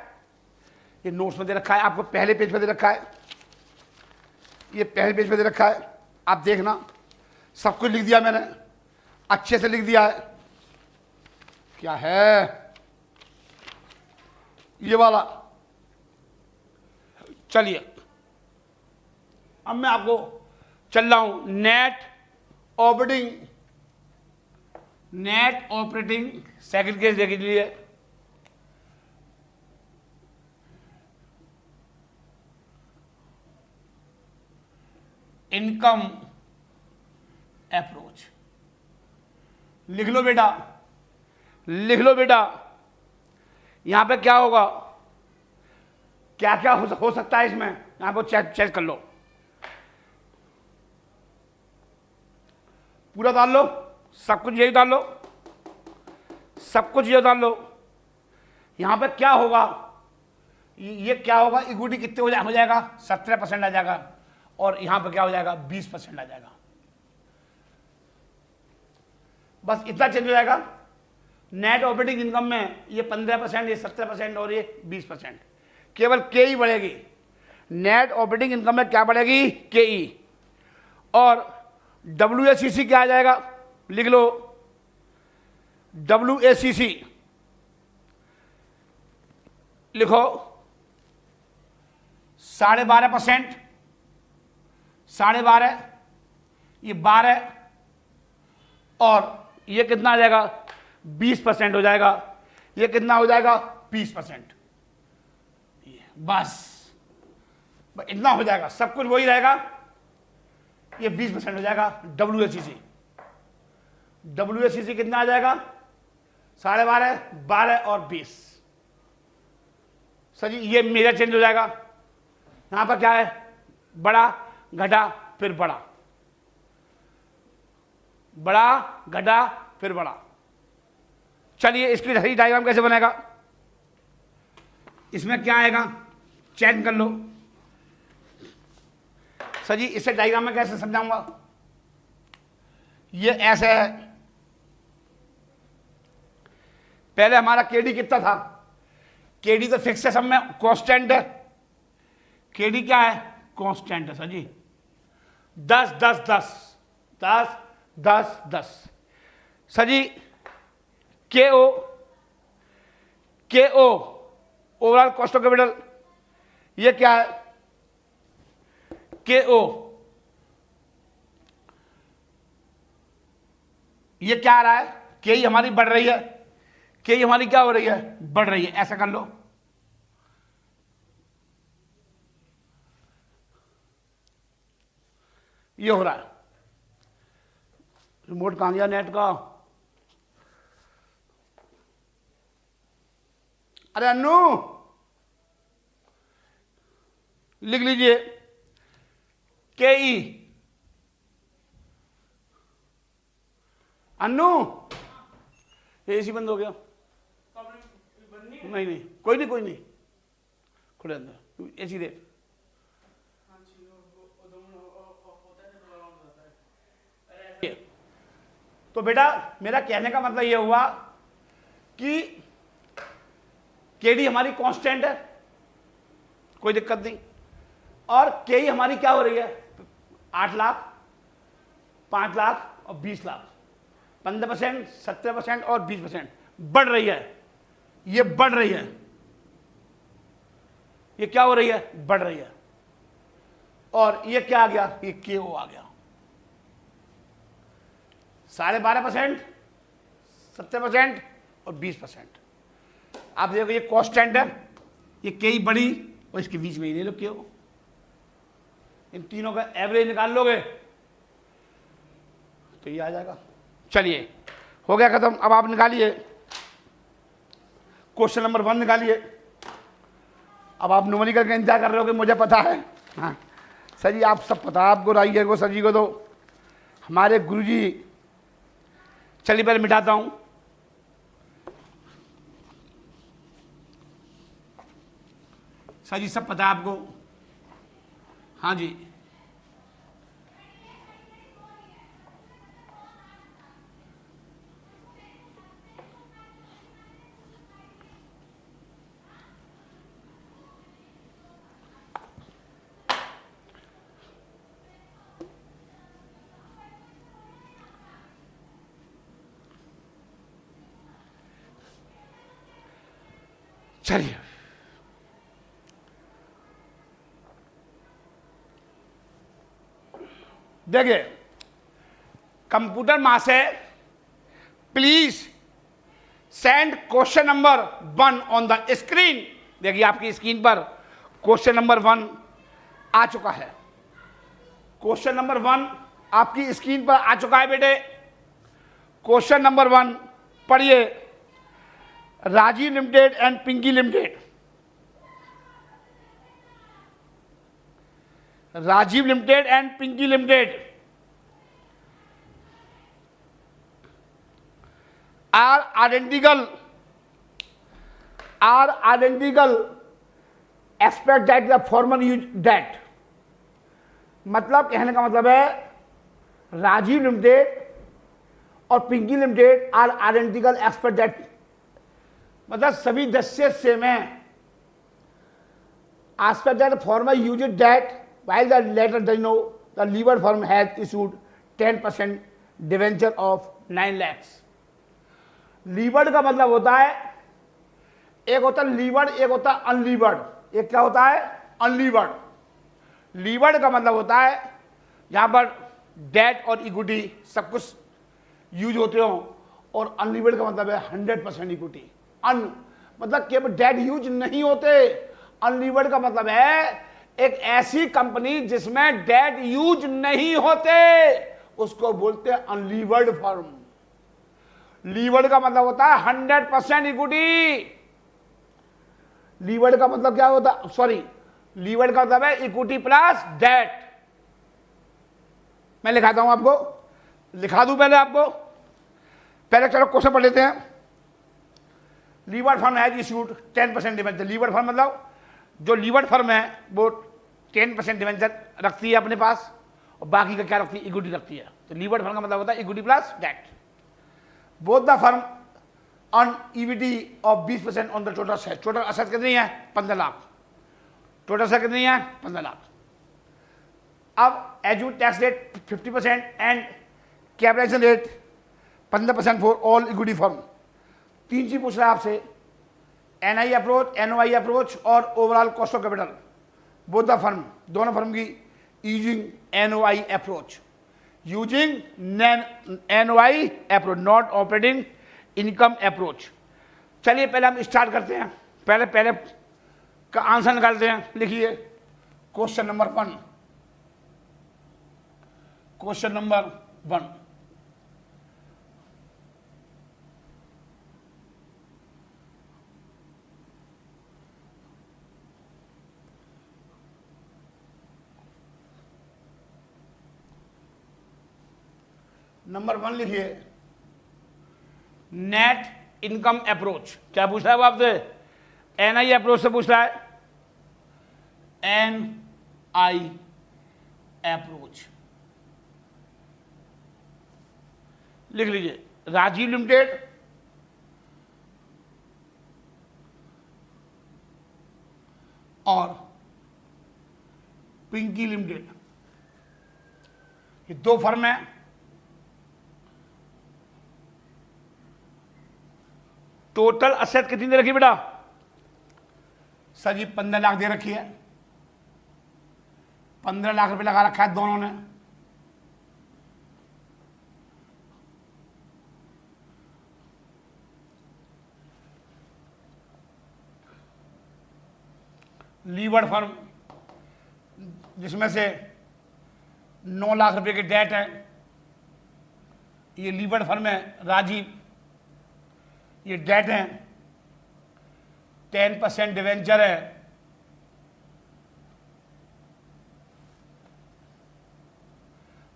ये नोट्स में दे रखा है, आपको पहले पेज पे दे रखा है, ये पहले पेज पे दे रखा है। आप देखना, सब कुछ लिख दिया मैंने, अच्छे से लिख दिया है। क्या है ये वाला। चलिए अब मैं आपको चल रहा हूं नेट ऑपरेटिंग सेकंड केस देख लीजिए। इनकम अप्रोच लिख लो बेटा, लिख लो बेटा। यहां पे क्या होगा, क्या क्या हो सकता है इसमें, यहां पर चेक कर लो, पूरा डाल लो, सब कुछ यही डाल लो, सब कुछ ये डाल लो। यहां पे क्या होगा, ये क्या होगा, इक्विटी कितने हो जाएगा, 17% आ जाएगा। और यहां पे क्या हो जाएगा, 20% आ जाएगा। बस इतना चेंज हो जाएगा। नेट ऑपरेटिंग इनकम में ये 15%, ये 17% और ये 20%। केवल के ही बढ़ेगी। नेट ऑपरेटिंग इनकम में क्या बढ़ेगी, के ई। और WACC क्या आ जाएगा, लिख लो, WACC लिखो 12.5%, 12.5, ये 12 और ये कितना आ जाएगा, 20% हो जाएगा। ये कितना हो जाएगा, 20%। बस इतना हो जाएगा, सब कुछ वही रहेगा। ये 20% हो जाएगा। WACC कितना आ जाएगा, 12.5, 12 और 20। सर जी ये मेजर चेंज हो जाएगा। यहां पर क्या है, बड़ा घटा फिर बड़ा, बड़ा घटा फिर बड़ा। चलिए इसकी सही डायग्राम कैसे बनेगा, इसमें क्या आएगा चेक कर लो। सर जी इसे डायग्राम में कैसे समझाऊंगा, ये ऐसे है। पहले हमारा केडी कितना था, केडी तो फिक्स है, सब में कांस्टेंट है। केडी क्या है? कांस्टेंट है सर जी। 10 10 10 10 10 10 सर जी। के ओ ओवरऑल कॉस्ट ऑफ कैपिटल, ये क्या है? के ओ, ये क्या आ रहा है? के ही हमारी बढ़ रही है, के ही हमारी क्या हो रही है? बढ़ रही है। ऐसा कर लो, ये हो रहा है। रिमोट कहां गया नेट का? अरे अन्नू लिख लीजिए, के ई। अन्नू एसी बंद हो गया? नहीं नहीं, कोई नहीं कोई नहीं, खुले अंदर एसी दे। तो बेटा मेरा कहने का मतलब यह हुआ कि केडी हमारी कांस्टेंट है, कोई दिक्कत नहीं, और के हमारी क्या हो रही है? 8 लाख, 5 लाख और 20 लाख, 15%, 17% और 20% बढ़ रही है। ये बढ़ रही है, ये क्या हो रही है? बढ़ रही है। और ये क्या आ गया? ये के ओ आ गया। 12.5%, 17% और 20%। आप देखो ये कांस्टेंट है, ये के ही बड़ी और इसके बीच में ही ले लो के ओ। इन तीनों का एवरेज निकाल लोगे तो ये आ जाएगा। चलिए हो गया खत्म। अब आप निकालिए क्वेश्चन नंबर 1 निकालिए। अब आप न्यूमेरिकल का इंतजार कर रहे हो कि मुझे पता है। हाँ सर जी, आप सब पता है आपको, राइए को सर जी को। तो हमारे गुरुजी, चलिए पहले मिटाता हूं। सर जी सब पता है आपको? हाँ जी, चलिए देखिए, कंप्यूटर मां से please send question number 1 on the screen. देखिए आपकी स्क्रीन पर क्वेश्चन नंबर 1 आ चुका है। क्वेश्चन नंबर 1 आपकी स्क्रीन पर आ चुका है बेटे। क्वेश्चन नंबर 1 पढ़िए। Rajiv limited and Pinky limited, Rajiv limited and Pinky limited are identical expect that the former use that। मतलब कहने का मतलब है राजीव लिमिटेड और Pinky limited are identical expect that, मतलब सभी 10 से सेम है। Expect that former use that while the latter does know the levered firm has issued 10% debenture of 9 lakhs। Levered का मतलब होता है, एक होता है लीवर्ड, एक होता है अनलीवर्ड। एक क्या होता है? अनलीवर्ड। लीवर्ड का मतलब होता है जहां पर डेट और इक्विटी सब कुछ यूज होते हो, और अनलीवर्ड का मतलब है 100% इक्विटी। अन मतलब केवल डेट यूज नहीं होते। अनलीवर्ड का मतलब है एक ऐसी कंपनी जिसमें डेट यूज नहीं होते, उसको बोलते हैं अनलीवर्ड फर्म। लीवर्ड का मतलब होता है 100% इक्विटी। लीवर्ड का मतलब क्या होता है? सॉरी, लीवर्ड का मतलब है इक्विटी प्लस डेट। मैं लिखाता हूं आपको, लिखा दूं पहले आपको। पहले चलो क्वेश्चन पढ़ लेते हैं। Levered firm has issued 10% debenture. Levered firm मतलब जो लीवर्ड फर्म है वो 10% डिवेंचर रखती है अपने पास, और बाकी का क्या रखती है? इक्विटी रखती है। तो लीवर्ड फर्म का मतलब होता है equity plus debt. Both the firm on EBIT of 20% on the total asset. Total asset कितनी है? 15 लाख। टोटल असेट कितनी है? 15 लाख। अब assume tax rate 50% and capitalization rate 15% for all equity firm. तीन चीज पूछ रहा है आपसे, एनआई अप्रोच, एनओआई अप्रोच और overall cost of capital, both the firm, दोनों फर्म की using NOI approach, using NOI approach, not operating income approach. चलिए पहले हम स्टार्ट करते हैं, पहले का आंसर निकालते हैं। लिखिए question number 1। Question number 1, number 1 लिखिए, नेट इनकम अप्रोच। क्या पूछ रहा है वो आपसे? एनआई अप्रोच से पूछ रहा है, एनआई अप्रोच। लिख लीजिए, राजीव लिमिटेड और पिंकी लिमिटेड, ये दो फर्म है। टोटल असेट कितनी दे रखी बेटा? सर जी 15 लाख दे रखी है। 15 लाख रुपए लगा रखा है दोनों ने। लीवर्ड फर्म जिसमें से 9 लाख रुपए की डेट है, ये लीवर्ड फर्म है राजीव, ये डेट है। 10% डिवेंचर है,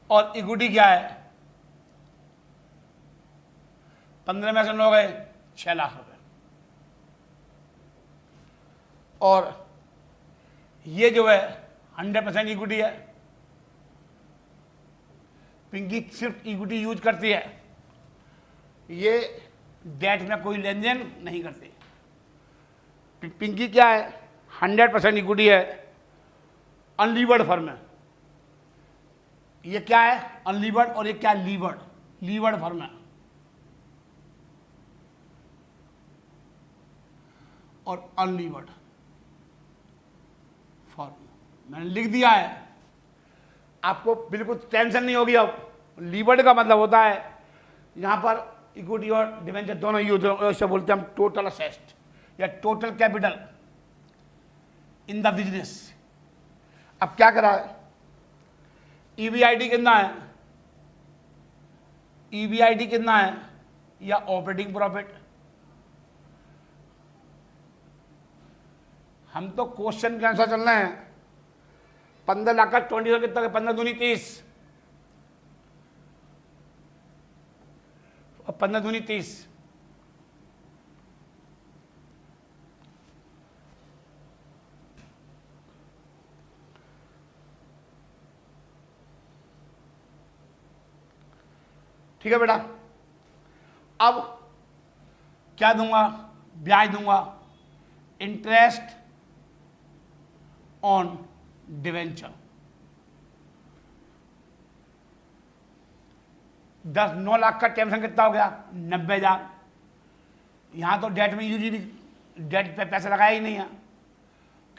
और इक्विटी क्या है? 15 में से 9 गए 6 लाख रुपए। और ये जो है 100% इक्विटी है। पिंकी सिर्फ इक्विटी यूज करती है, ये डेट में कोई लेन देन नहीं करती। पिंकी क्या है? 100% इक्विटी है, अनलीवर्ड फर्म है। ये क्या है? अनलीवर्ड। और ये क्या है? लीवर्ड। लीवर्ड फर्म है। और अनलीवर्ड फर्म मैंने लिख दिया है, आपको बिल्कुल टेंशन नहीं होगी। अब लीवर्ड का मतलब होता है यहां पर इक्विटी और डिवेंचर दोनों यूज हो, इसे बोलते हैं हम टोटल असेट या total capital in the business. अब क्या करा है? ईबीआईडी कितना है? ईबीआईडी कितना है? या ऑपरेटिंग प्रॉफिट। हम तो क्वेश्चन के आंसर चलना है। 15 लाख का 20 कितना? 15 दूनी 30 और 15 दूनी 30। ठीक है बेटा। अब क्या दूंगा? ब्याज दूंगा, इंटरेस्ट ऑन डिवेंचर। 9 लाख का टेंशन कितना हो गया? 90,000। यहां तो डेट में यूजली डेट पे पैसा लगाया ही नहीं है।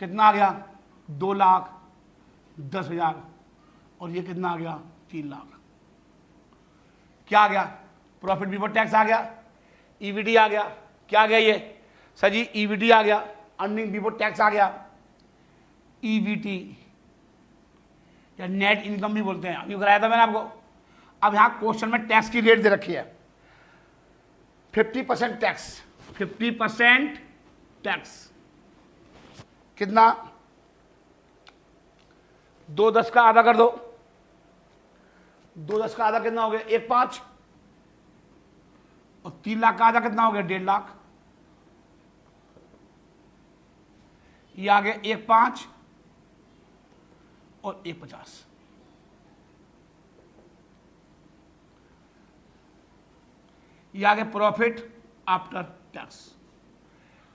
कितना आ गया? 2,10,000। और ये कितना आ गया? 3 लाख। क्या आ गया? प्रॉफिट बिफोर टैक्स आ गया, ईवीडी आ गया। क्या आ गया ये? सर जी ईवीडी आ गया, अर्निंग बिफोर टैक्स आ गया, ईवीटी या नेट इनकम भी बोलते हैं, अभी कराया था मैंने आपको। अब यहां क्वेश्चन में टैक्स की रेट दे रखी है 50% टैक्स। 50% टैक्स कितना? 2,10 का आधा कर दो। 2,10 का आधा कितना हो गया? 1,5। और 3 लाख का आधा कितना हो गया? 1.5 लाख। ये आ गया 1,5 और 1,50। ये आ गया प्रॉफिट आफ्टर टैक्स,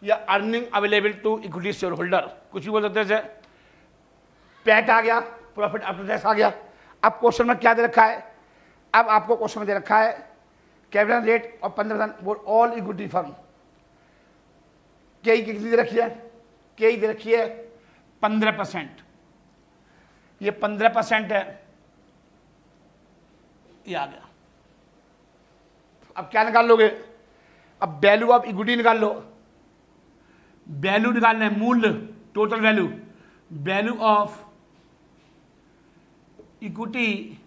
या earning available to equity shareholder, कुछ भी बोल सकते हैं। पैट आ गया, प्रॉफिट आफ्टर टैक्स आ गया। अब क्वेश्चन में क्या दे रखा है, अब आपको क्वेश्चन में दे रखा है कैपिटल रेट और 15% फॉर ऑल इक्विटी फर्म। के कितनी दे रखी है, के दे रखी है 15%, ये 15% है, ये आ गया। अब क्या निकाल लोगे, अब वैल्यू ऑफ इक्विटी निकाल लो, वैल्यू निकालना है, मूल्य, total value, value of equity,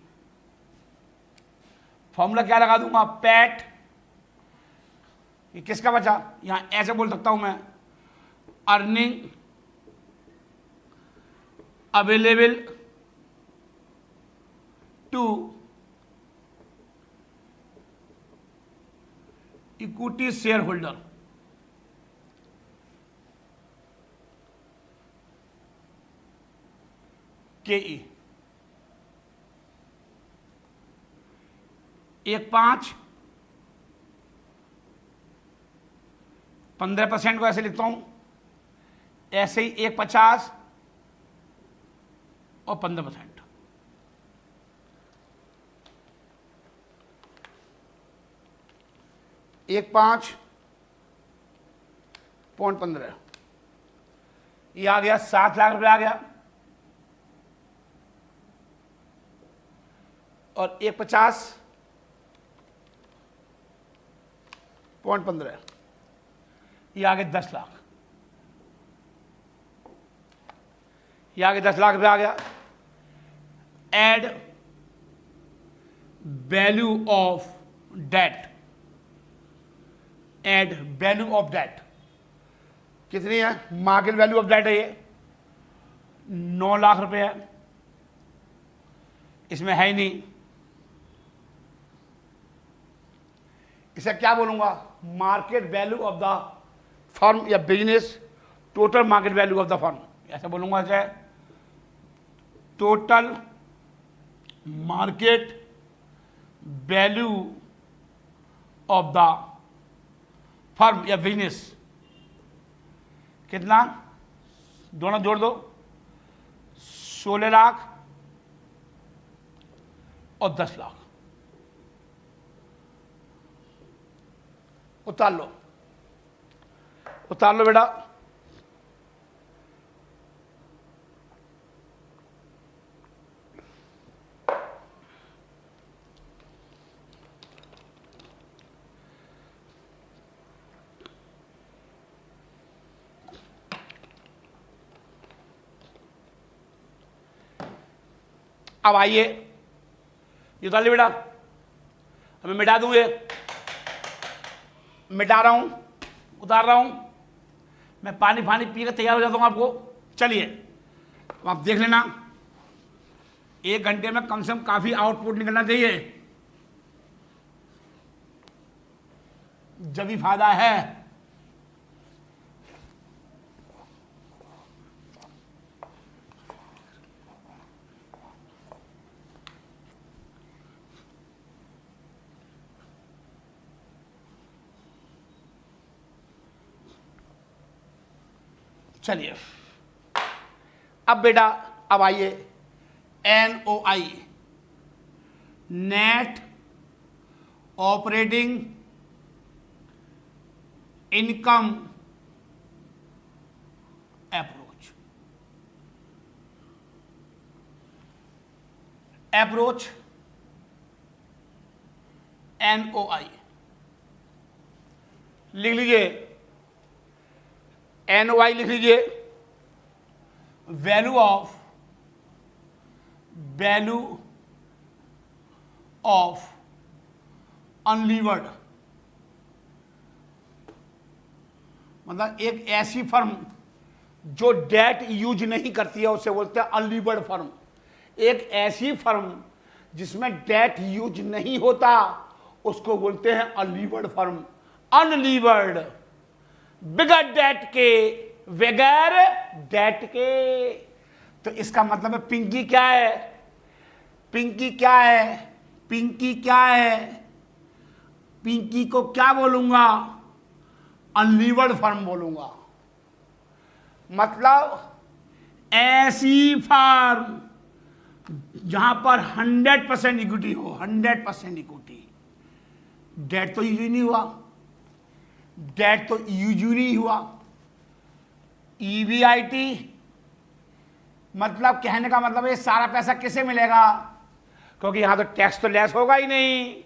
formula क्या लगा दूंगा, पैट, ये किसका बचा, यहां ऐसे बोल सकता हूं मैं, earning available to equity shareholder, के ई 1.5, 15% को ऐसे लिखता हूं, ऐसे ही 1.50 और 15%। एक 5.15, ये आ गया 7 लाख रुपए आ गया, और 150.15, ये आ गए 10 लाख, ये आ गए 10 लाख रुपए आ गया। Add value of debt, add value of debt कितनी है, मार्केट वैल्यू ऑफ डेट है ये 9 लाख रुपए है, इसमें है ही नहीं, इसे क्या बोलूंगा, market value of the firm या business, total market value of the firm, ऐसा बोलूंगा, चाहे total market value of the firm या बिजनेस, कितना, दोनों जोड़ दो, 16 लाख और 10 लाख, उतार लो, उतार लो बेटा। अब आइए, ये उतार ली बेटा, अब मैं मिटा दूं, ये मिटा रहा हूं, उतार रहा हूं, मैं पानी फानी पी कर तैयार हो जाता हूं आपको। चलिए अब आप देख लेना, 1 घंटे में कम से कम काफी आउटपुट निकलना चाहिए, जब भी फायदा है। चलिए अब बेटा, अब आइए NOI, net operating income approach, approach NOI लिख लीजिए, NOI लिख लीजिए, वैल्यू ऑफ अनलीवर्ड, मतलब एक ऐसी फर्म जो डेट यूज नहीं करती है उसे बोलते हैं अनलीवर्ड फर्म। एक ऐसी फर्म जिसमें डेट यूज नहीं होता उसको बोलते हैं अनलीवर्ड फर्म। अनलीवर्ड, बिगर डेट के, बगैर डेट के। तो इसका मतलब है पिंकी क्या है, पिंकी क्या है, पिंकी क्या है, पिंकी को क्या बोलूंगा, अनलीवर्ड फर्म बोलूंगा, मतलब ऐसी फर्म जहां पर 100% इक्विटी हो, 100% इक्विटी। डेट तो यूज नहीं हुआ, डेट तो यूज नहीं हुआ। ईबीआईटी मतलब कहने का मतलब ये सारा पैसा किसे मिलेगा, क्योंकि यहां तो टैक्स तो लेस होगा ही नहीं।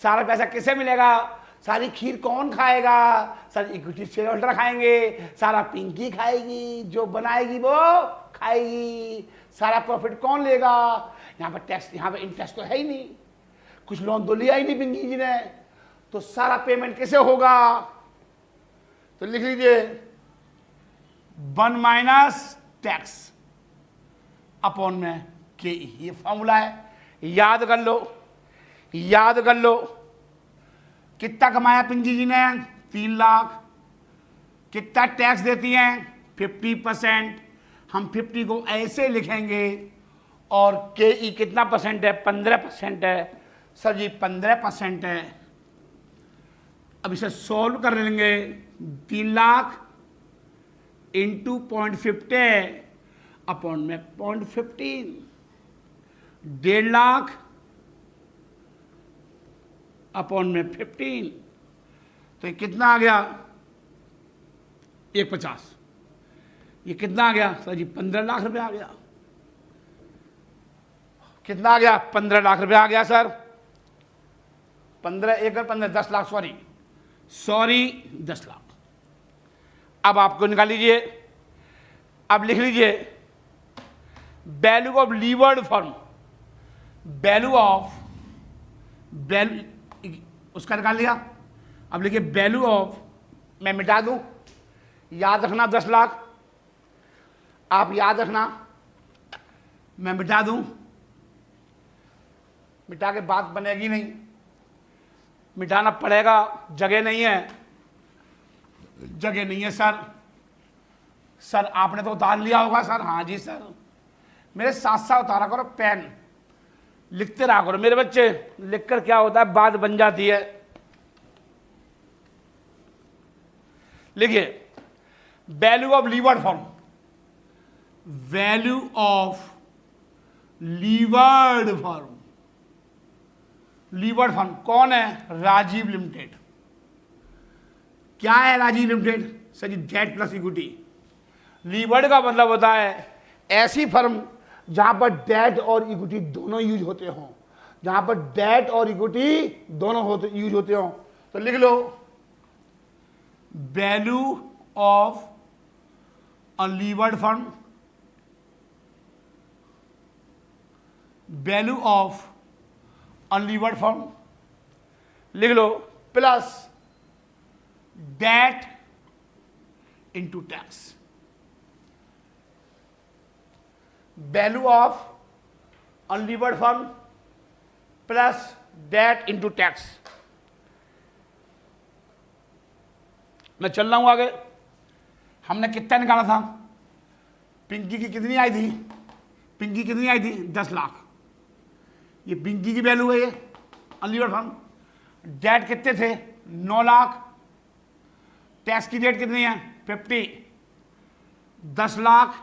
सारा पैसा किसे मिलेगा, सारी खीर कौन खाएगा, सारी इक्विटी शेयर होल्डर खाएंगे, सारा पिंकी खाएगी, जो बनाएगी वो खाएगी। सारा प्रॉफिट कौन लेगा, यहाँ पर टैक्स, यहाँ पर इंटरेस्ट तो है ही नहीं, कुछ लोन तो लिया ही नहीं पिंकी जी ने, तो सारा पेमेंट कैसे होगा। तो लिख लीजिए 1 माइनस टैक्स अपॉन में के, ये फॉर्मूला है, याद कर लो, याद कर लो। कितना कमाया पिंकी जी ने, 3 लाख। कितना टैक्स देती हैं, 50%। हम 50 को ऐसे लिखेंगे, और के ई कितना परसेंट है, 15% है। सर जी 15% है। अब इसे सॉल्व कर लेंगे, 3 लाख इंटू 0.50 अपॉन में 0.15, 1.5 लाख अपॉन में 15, तो ये कितना आ गया, 150। ये कितना आ गया सर जी, 15 लाख रुपए आ गया। कितना आ गया, 15 लाख रुपए आ गया सर। 15 एकड़ 15 10 लाख, सॉरी 10 लाख। अब आपको निकाल लीजिए, अब लिख लीजिए value of levered firm, value of उसका निकाल लिया। अब लिखिए वैल्यू ऑफ, मैं मिटा दूं, याद रखना 10 लाख, आप याद रखना, मैं मिटा दूं, मिटा के बात बनेगी नहीं, मिटाना पड़ेगा, जगह नहीं है, जगह नहीं है सर। सर आपने तो उतार लिया होगा सर, हाँ जी सर, मेरे साथ साथ उतारा करो, पेन लिखते रहा करो मेरे बच्चे, लिखकर क्या होता है, बात बन जाती है। लिखिए value of levered firm, value of levered firm, levered firm कौन है, राजीव लिमिटेड। क्या है Rajiv limited, sir ji debt plus equity. Levered का मतलब होता है ऐसी फर्म जहां पर डेट और इक्विटी दोनों यूज होते हों, जहां पर डेट और इक्विटी दोनों यूज होते हों। तो लिख लो value of a levered firm, value of unlevered firm लिख लो, plus debt into tax. Value of unlevered firm plus debt into tax. मैं चल रहा हूं आगे। हमने कितना निकाला था, पिंकी की कितनी आई थी, पिंकी कितनी आई थी, 10 लाख। ये पिंकी की वैल्यू है, ये अनलीवर्ड फर्म। डेट कितने थे, 9 लाख। टैक्स की डेट कितनी है, 50। 10 लाख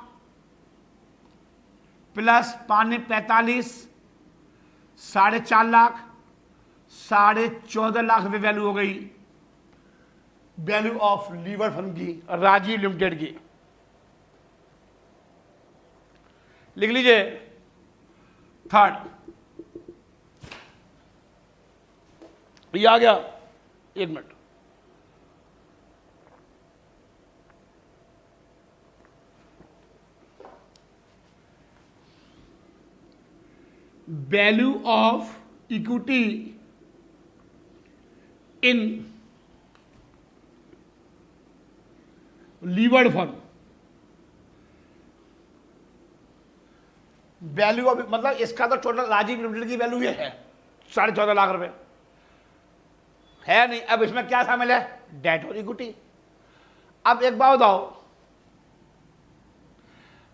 प्लस 45, 4.5 लाख, 14.5 लाख रुपए वैल्यू हो गई, वैल्यू ऑफ लीवर फर्म की, राजीव लिमिटेड की। लिख लीजिए थर्ड, ये आ गया, 1 minute. Value of equity in levered firm, value of मतलब इसका तो टोटल राजीव लिमिटेड की वैल्यू ये है 14.5 लाख रुपए है नहीं। अब इसमें क्या शामिल है, डेट और इक्विटी। अब एक बात बताओ,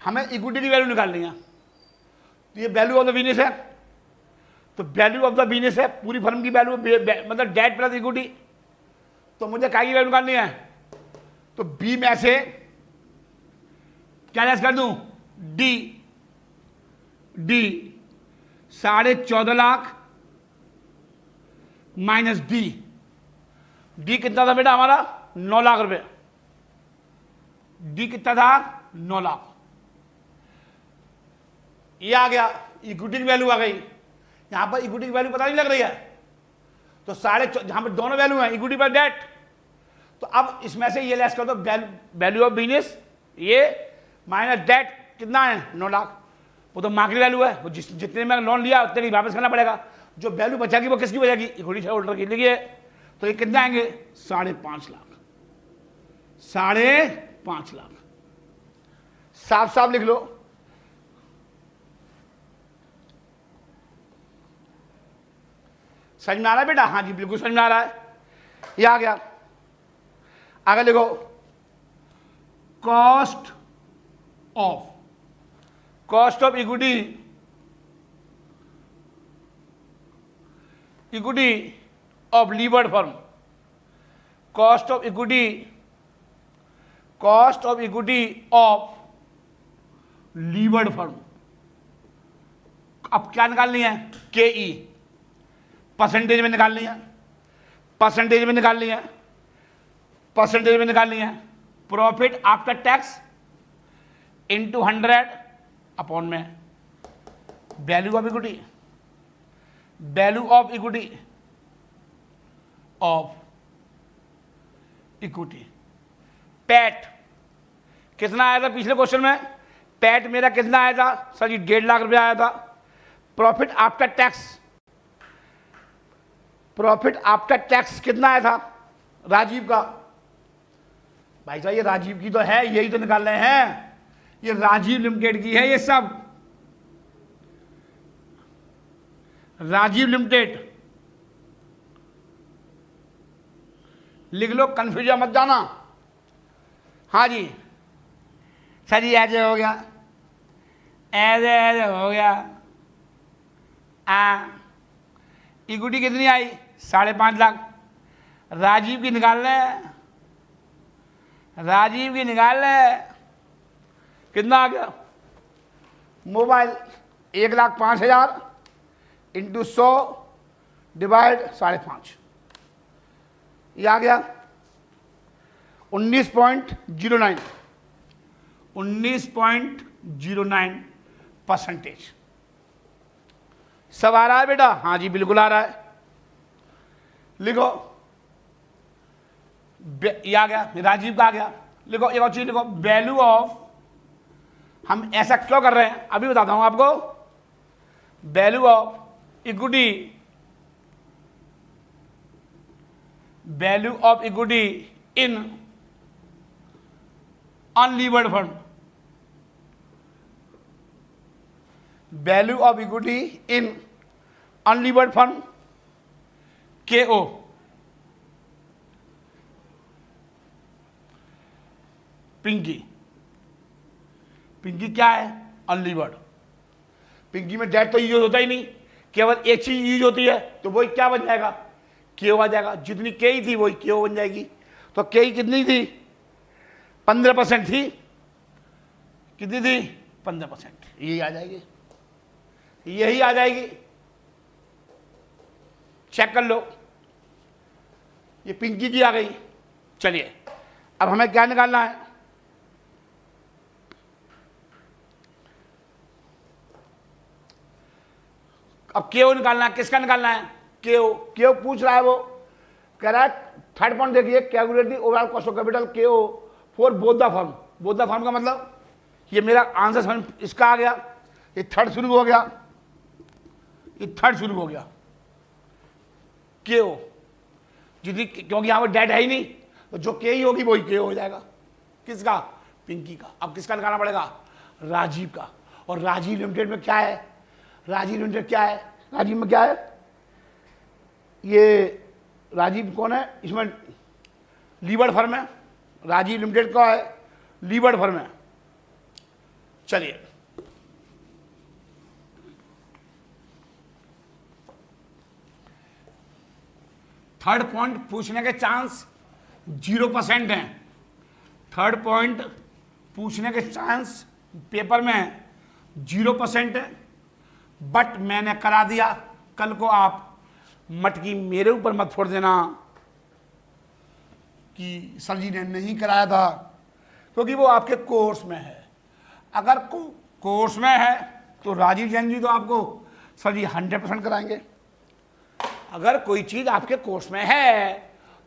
हमें इक्विटी की वैल्यू निकालनी है, तो ये वैल्यू ऑफ द बिजनेस है, तो वैल्यू ऑफ द बिजनेस है पूरी फर्म की वैल्यू, मतलब डेट प्लस इक्विटी। तो मुझे क्या की वैल्यू निकालनी है, तो बी में से क्या लेस कर दूं, D, D 14.5 lakh minus D, D कितना था बेटा हमारा 9 लाख रुपए, डी कितना था 9 लाख। ये आ गया, इक्विटी की वैल्यू आ गई। यहां पर इक्विटी की वैल्यू पता नहीं लग रही है, तो जहां पर दोनों वैल्यू है, इक्विटी पर डेट, तो अब इसमें से ये लेस कर दो, वैल्यू ऑफ बिजनेस ये माइनस डेट कितना है 9 लाख, वो तो मार्केट वैल्यू है, वो जितने में लोन लिया उतने की वापस करना पड़ेगा, जो वैल्यू बचेगी वो किसकी बचेगी, इक्विटी शेयर होल्डर की। लिखिए तो ये कितने आएंगे 5.5 लाख, 5.5 लाख, साफ साफ लिख लो। समझ में आ रहा है बेटा, हाँ जी बिल्कुल समझ में आ रहा है। ये आ गया, आगे लिखो cost of equity, equity of levered firm, cost of equity of levered firm. अब क्या निकालनी है, के ई परसेंटेज में निकालनी है, परसेंटेज में निकालनी है, परसेंटेज में निकालनी है। Profit after tax into 100 upon में value of equity, value of equity PAT कितना आया था पिछले क्वेश्चन में, पैट मेरा कितना आया था सर जी 1.5 लाख रुपया आया था। Profit after tax, profit after tax कितना आया था राजीव का, भाई साहब ये राजीव की तो है, यही तो निकाल रहे हैं, ये राजीव लिमिटेड की है, ये सब राजीव लिमिटेड लिख लो, कंफ्यूजन मत जाना। हाँ जी सर जी ऐसे हो गया, ऐसे हो गया। इक्विटी कितनी आई 5.5 लाख, राजीव की निकाल ले, राजीव की निकाल ले, कितना आ गया, मोबाइल 1,05,000 इंटू 100 डिवाइड 5.5, ये आ गया 19.09, 19.09%। सब आ रहा है बेटा, हाँ जी बिल्कुल आ रहा है। लिखो ये आ गया, राजीव का आ गया। लिखो एक और चीज लिखो, वैल्यू ऑफ, हम ऐसा क्यों कर रहे हैं अभी बताता हूं आपको, value of equity, value of equity in unlevered fund, value of equity in unlevered fund KO, Pinky, Pinky क्या है अनलीवर्ड, पिंकी में डेट तो यूज होता ही नहीं, केवल एक चीज यूज होती है, तो वही क्या बन जाएगा KO आ जाएगा, जितनी KE थी वही KO बन जाएगी। तो KE कितनी थी 15% थी, कितनी थी 15%, यही आ जाएगी, यही आ जाएगी, चेक कर लो, ये पिंकी की आ गई। चलिए अब हमें क्या निकालना है, अब KO निकालना है, किसका निकालना है KO पूछ रहा है, वो कह रहा है थर्ड पॉइंट देखिए, calculate the overall cost of capital KO for both the firm, both the firm का मतलब ये मेरा आंसर समझ इसका आ गया, ये थर्ड शुरू हो गया, ये थर्ड शुरू हो गया KO, जितनी क्योंकि यहां पर डेट है ही नहीं, तो जो KE होगी वही KO हो जाएगा, किसका पिंकी का। अब किसका निकालना पड़ेगा राजीव का, और राजीव लिमिटेड में क्या है, राजीव लिमिटेड क्या है, राजीव में क्या है, ये राजीव कौन है, इसमें लीवर्ड फर्म है, राजीव लिमिटेड का है लीवर्ड फर्म है। चलिए थर्ड पॉइंट पूछने के चांस 0% हैं, थर्ड पॉइंट, पूछने के चांस पेपर में 0% है, बट मैंने करा दिया। कल को आप मटकी मेरे ऊपर मत फोड़ देना कि सर जी ने नहीं कराया था, क्योंकि वो आपके कोर्स में है। अगर कोर्स में है तो राजीव जैन जी तो आपको सर जी 100% कराएंगे। अगर कोई चीज आपके कोर्स में है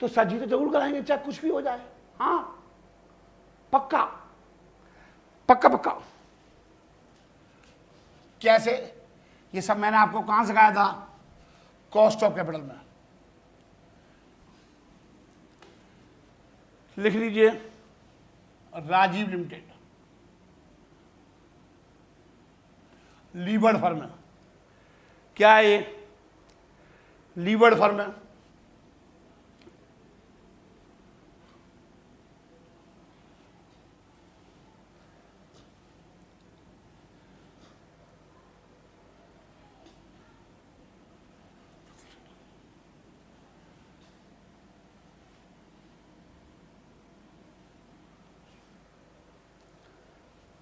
तो सर जी तो जरूर कराएंगे, चाहे कुछ भी हो जाए। हाँ, पक्का पक्का पक्का। कैसे? ये सब मैंने आपको कहां सिखाया था? कॉस्ट ऑफ कैपिटल में। लिख लीजिए, राजीव लिमिटेड, लीवर्ड फर्म है। क्या है ये? लीवर्ड फर्म है।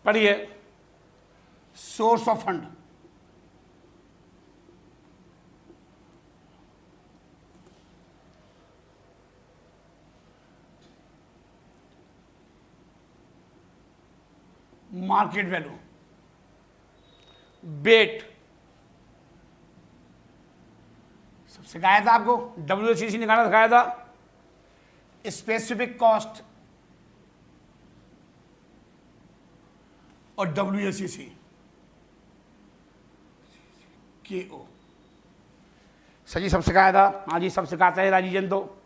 पढ़िए, source of fund. Market value, debt, सब सिखाया था आपको। WACC निकालना सिखाया था। स्पेसिफिक कॉस्ट और WACC, KO। सर जी सब सिखाया था। हाँ जी, सब सिखाते हैं राजीव जैन, तो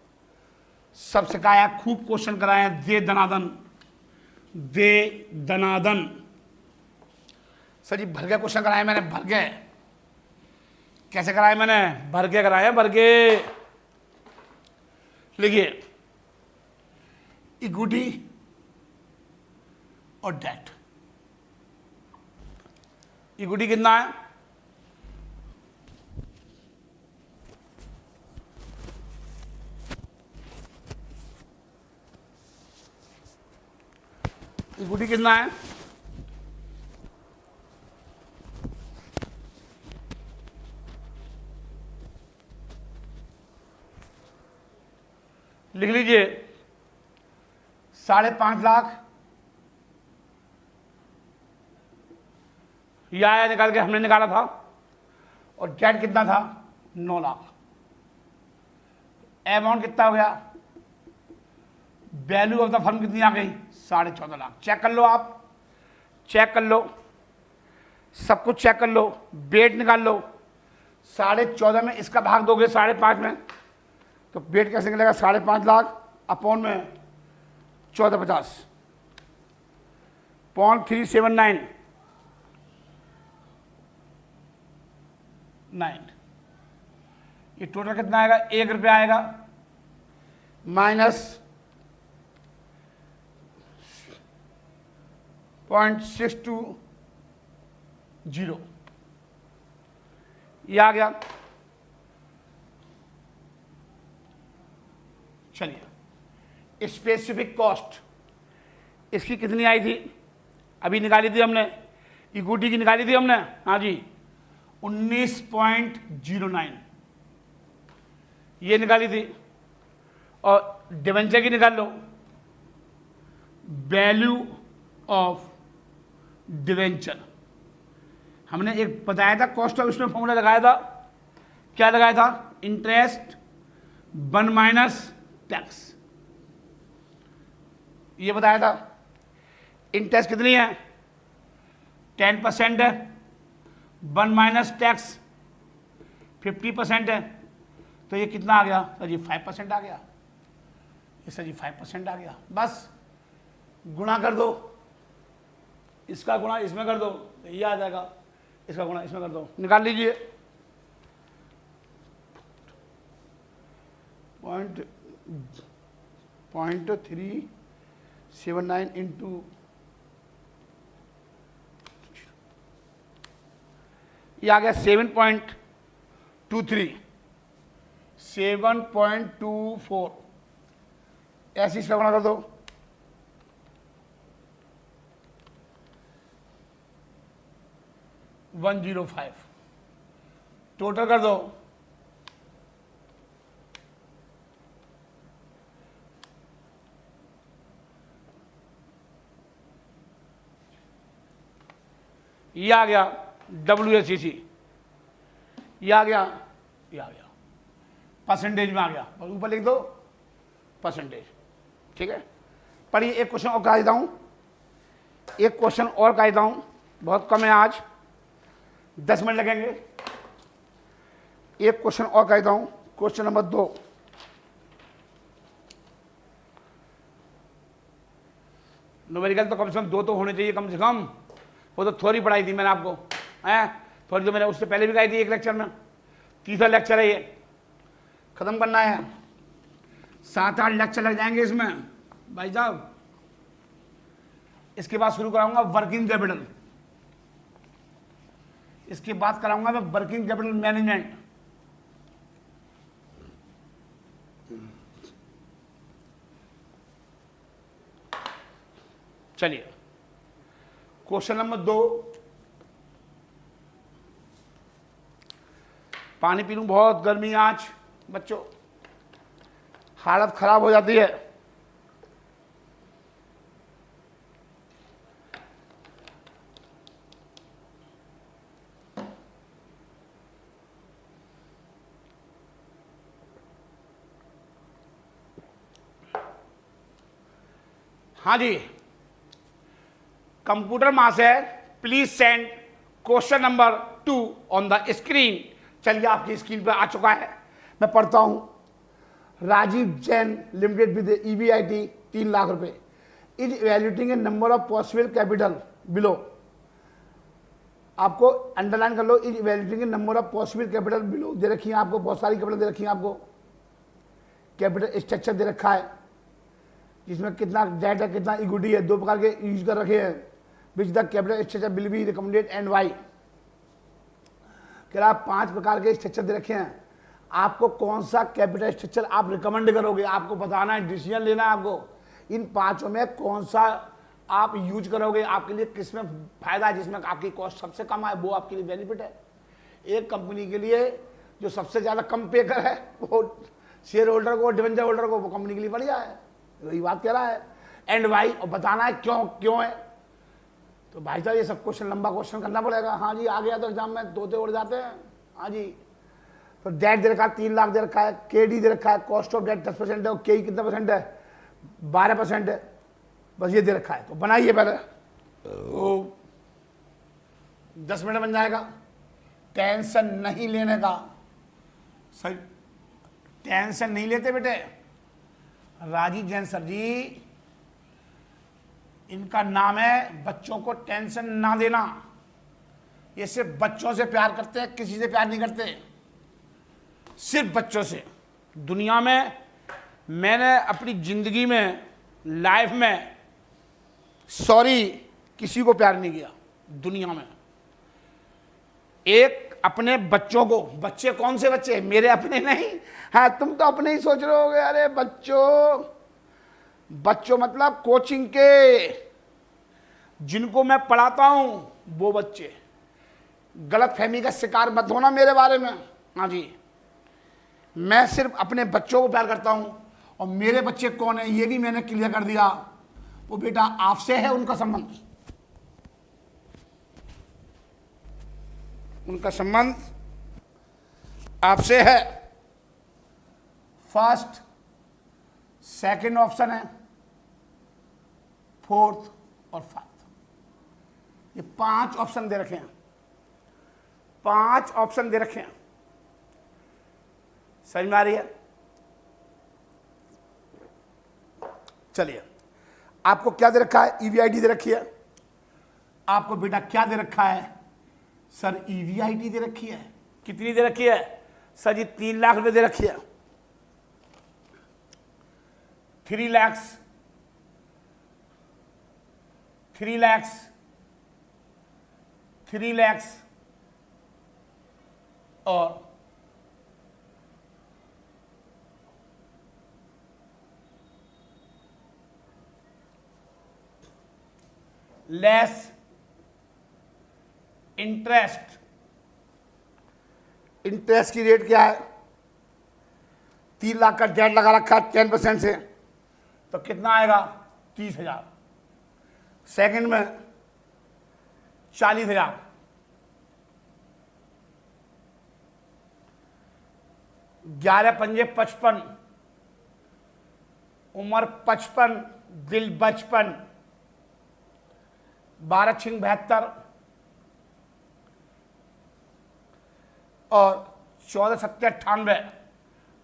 सब सिखाया, खूब क्वेश्चन कराए हैं। दे दनादन, दे दनादन। सर जी भर के क्वेश्चन कराए मैंने, भर के। कैसे कराए मैंने? भर के कराए, भर के। लिखिए, इक्विटी और डेट। इक्विटी कितना है? इक्विटी कितना है? लिख लीजिए, 5.5 लाख। यह आया निकाल के, हमने निकाला था। और डेट कितना था? 9 लाख। अमाउंट कितना हो गया? वैल्यू ऑफ द फर्म कितनी आ गई? 14.5 लाख। चेक कर लो, आप चेक कर लो, सब कुछ चेक कर लो। बेट निकाल लो। 14.5 में इसका भाग दोगे 5.5 में, तो बेट कैसे निकलेगा? 5.5 लाख अपॉन में 1450, 0.379 ये टोटल कितना आएगा? 1 रुपया आएगा, माइनस 0.620, ये आ गया। चलिए, स्पेसिफिक कॉस्ट इसकी कितनी आई थी? अभी निकाली थी हमने, इक्विटी की निकाली थी हमने। हाँ जी, 19.09 ये निकाली थी। और डिवेंचर की निकाल लो, वैल्यू ऑफ डिवेंचर। हमने एक बताया था कॉस्ट ऑफ, इसमें फॉर्मूला लगाया था। क्या लगाया था? इंटरेस्ट 1 माइनस टैक्स, ये बताया था। इंटरेस्ट कितनी है? 10% है। 1 माइनस टैक्स 50% है, तो ये कितना आ गया सर जी? 5% आ गया। ये सर जी 5% आ गया। बस गुणा कर दो, इसका गुणा इसमें कर दो, तो ये आ जाएगा। इसका गुणा इसमें कर दो, निकाल लीजिए। पॉइंट 379 इंटू, ये आ गया 7.23, 7.24। ऐसे इसका गुणा कर दो, 105। टोटल कर दो, ये आ गया WSCC, ये आ गया, ये आ गया, परसेंटेज में आ गया, और ऊपर लिख दो परसेंटेज। ठीक है, पढ़िए, एक क्वेश्चन और करा देता हूँ, एक क्वेश्चन और करा देता हूँ, बहुत कम है आज, 10 मिनट लगेंगे। एक क्वेश्चन और करा देता हूँ, क्वेश्चन नंबर 2। न्यूमेरिकल तो कम से कम 2 तो होने चाहिए कम से कम, वो तो थोड़ी पढ़ाई थी मैंने आपको, हैं थोड़ी तो मैंने उससे पहले भी कही थी एक लेक्चर में। तीसरा लेक्चर है ये, खत्म करना है, 7-8 लेक्चर लग जाएंगे इसमें भाई साहब। इसके बाद शुरू कराऊंगा वर्किंग कैपिटल, इसके बाद कराऊंगा मैं वर्किंग कैपिटल मैनेजमेंट। चलिए, क्वेश्चन नंबर 2, पानी पी लूं, बहुत गर्मी है आज बच्चों, हालत खराब हो जाती है। हाँ जी, कंप्यूटर मां से please send question number 2 on the screen. चलिए, आपकी स्क्रीन पर आ चुका है, मैं पढ़ता हूं। Rajiv Jain limited with EBIT 3 lakh रुपए is evaluating a number of possible capital below. आपको अंडरलाइन कर लो, is evaluating a number of possible capital below. दे रखी है आपको, बहुत सारी कैपिटल दे रखी है आपको, कैपिटल स्ट्रक्चर दे रखा है जिसमें कितना डेट है, कितना इक्विटी है, 2 प्रकार के यूज कर रखे हैं। Which the capital structure will be recommended and why. कह रहा 5 प्रकार के स्ट्रक्चर दे रखे हैं, आपको कौन सा कैपिटल स्ट्रक्चर आप रिकमेंड करोगे, आपको बताना है, डिसीजन लेना है आपको। इन 5 में कौन सा आप यूज करोगे, आपके लिए किसमें फायदा है, जिसमें आपकी कॉस्ट सबसे कम है, वो आपके लिए बेनिफिट है। एक कंपनी के लिए जो सबसे ज्यादा कम पे कर है वो शेयर होल्डर को, डिवेंचर होल्डर को, वो कंपनी के लिए बढ़िया है। वही बात कह रहा है, एंड वाई, और बताना है क्यों क्यों है। तो भाई साहब ये सब क्वेश्चन, लंबा क्वेश्चन करना पड़ेगा। हाँ जी, आ गया तो एग्जाम में तोते उड़ जाते हैं। हाँ जी, तो डेट दे रखा है 3 लाख दे रखा है, KD दे रखा है, कॉस्ट ऑफ डेट 10% है, और KE कितना परसेंट है, 12% है, बस ये दे रखा है। तो बनाइए पहले, तो 10 मिनट बन जाएगा, टेंशन नहीं लेने का। सही, टेंशन नहीं लेते बेटे। राजीव जैन सर जी, इनका नाम है बच्चों को टेंशन ना देना। ये सिर्फ बच्चों से प्यार करते हैं, किसी से प्यार नहीं करते, सिर्फ बच्चों से। दुनिया में मैंने अपनी जिंदगी में, लाइफ में, सॉरी, किसी को प्यार नहीं किया दुनिया में। एक अपने बच्चों को, बच्चे कौन से बच्चे, मेरे अपने नहीं। हाँ, तुम तो अपने ही सोच रहे होगे, अरे बच्चों, बच्चों मतलब कोचिंग के, जिनको मैं पढ़ाता हूं वो बच्चे। गलत फहमी का शिकार मत होना मेरे बारे में। हाँ जी, मैं सिर्फ अपने बच्चों को प्यार करता हूं, और मेरे बच्चे कौन है ये भी मैंने क्लियर कर दिया। वो बेटा आपसे है उनका संबंध, उनका संबंध आपसे है। फर्स्ट, सेकंड ऑप्शन है, फोर्थ और 5th, ये 5 ऑप्शन दे रखे हैं, 5 ऑप्शन दे रखे हैं। समझ में आ रही है? चलिए, आपको क्या दे रखा है, EBIT दे रखी है। आपको बेटा क्या दे रखा है सर, EBIT दे रखी है। कितनी दे रखी है सर जी? 3 लाख रुपए दे रखी है। 3 lakhs, 3 lakhs, 3 lakhs और लेस इंटरेस्ट की रेट क्या है? 3 लाख का डेट लगा रखा है 10% से, तो कितना आएगा? 30,000। सेकंड में 40,000। 11 पंजे 55, उम्र 55, दिल बचपन, 12 छिंग 72 और 14 सत्ते 98,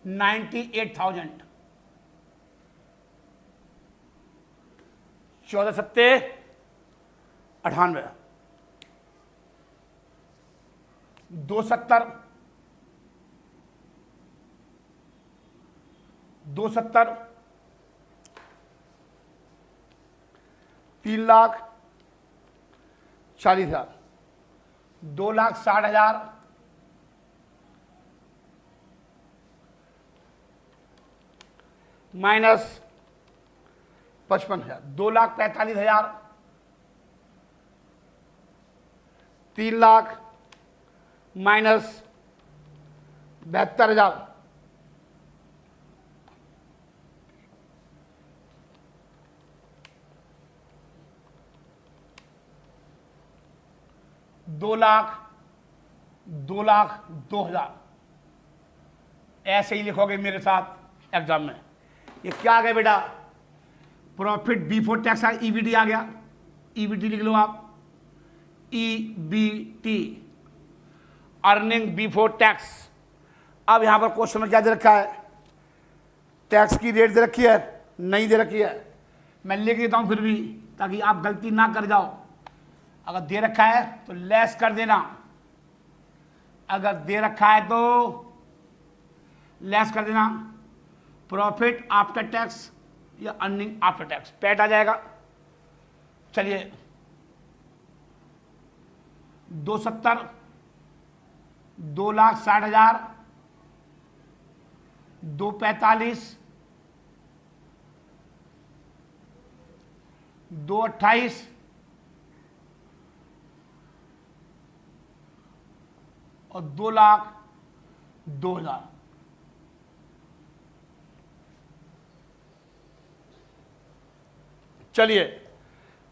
98,000। 14 सत्ते 98, 270, 270, 3,40,000, 2,60,000, माइनस 55,000, 2,45,000, 3 लाख माइनस 72,000, 2,02,000। ऐसे ही लिखोगे मेरे साथ एग्जाम में। ये क्या आ गया बेटा? प्रॉफिट बिफोर टैक्स आ, ईबीटी आ गया। ईबीटी लिख लो आप, ईबीटी, अर्निंग बिफोर टैक्स। अब यहां पर क्वेश्चन में क्या दे रखा है? टैक्स की रेट दे रखी है? नहीं दे रखी है। मैं लिख देता हूं फिर भी, ताकि आप गलती ना कर जाओ। अगर दे रखा है तो लेस कर देना, अगर दे रखा है तो लेस कर देना। प्रॉफिट आफ्टर टैक्स या अर्निंग आफ्टर टैक्स, पैट आ जाएगा। चलिए 270, 2,60,000, 2,45, 2,28, और 2,02,000। चलिए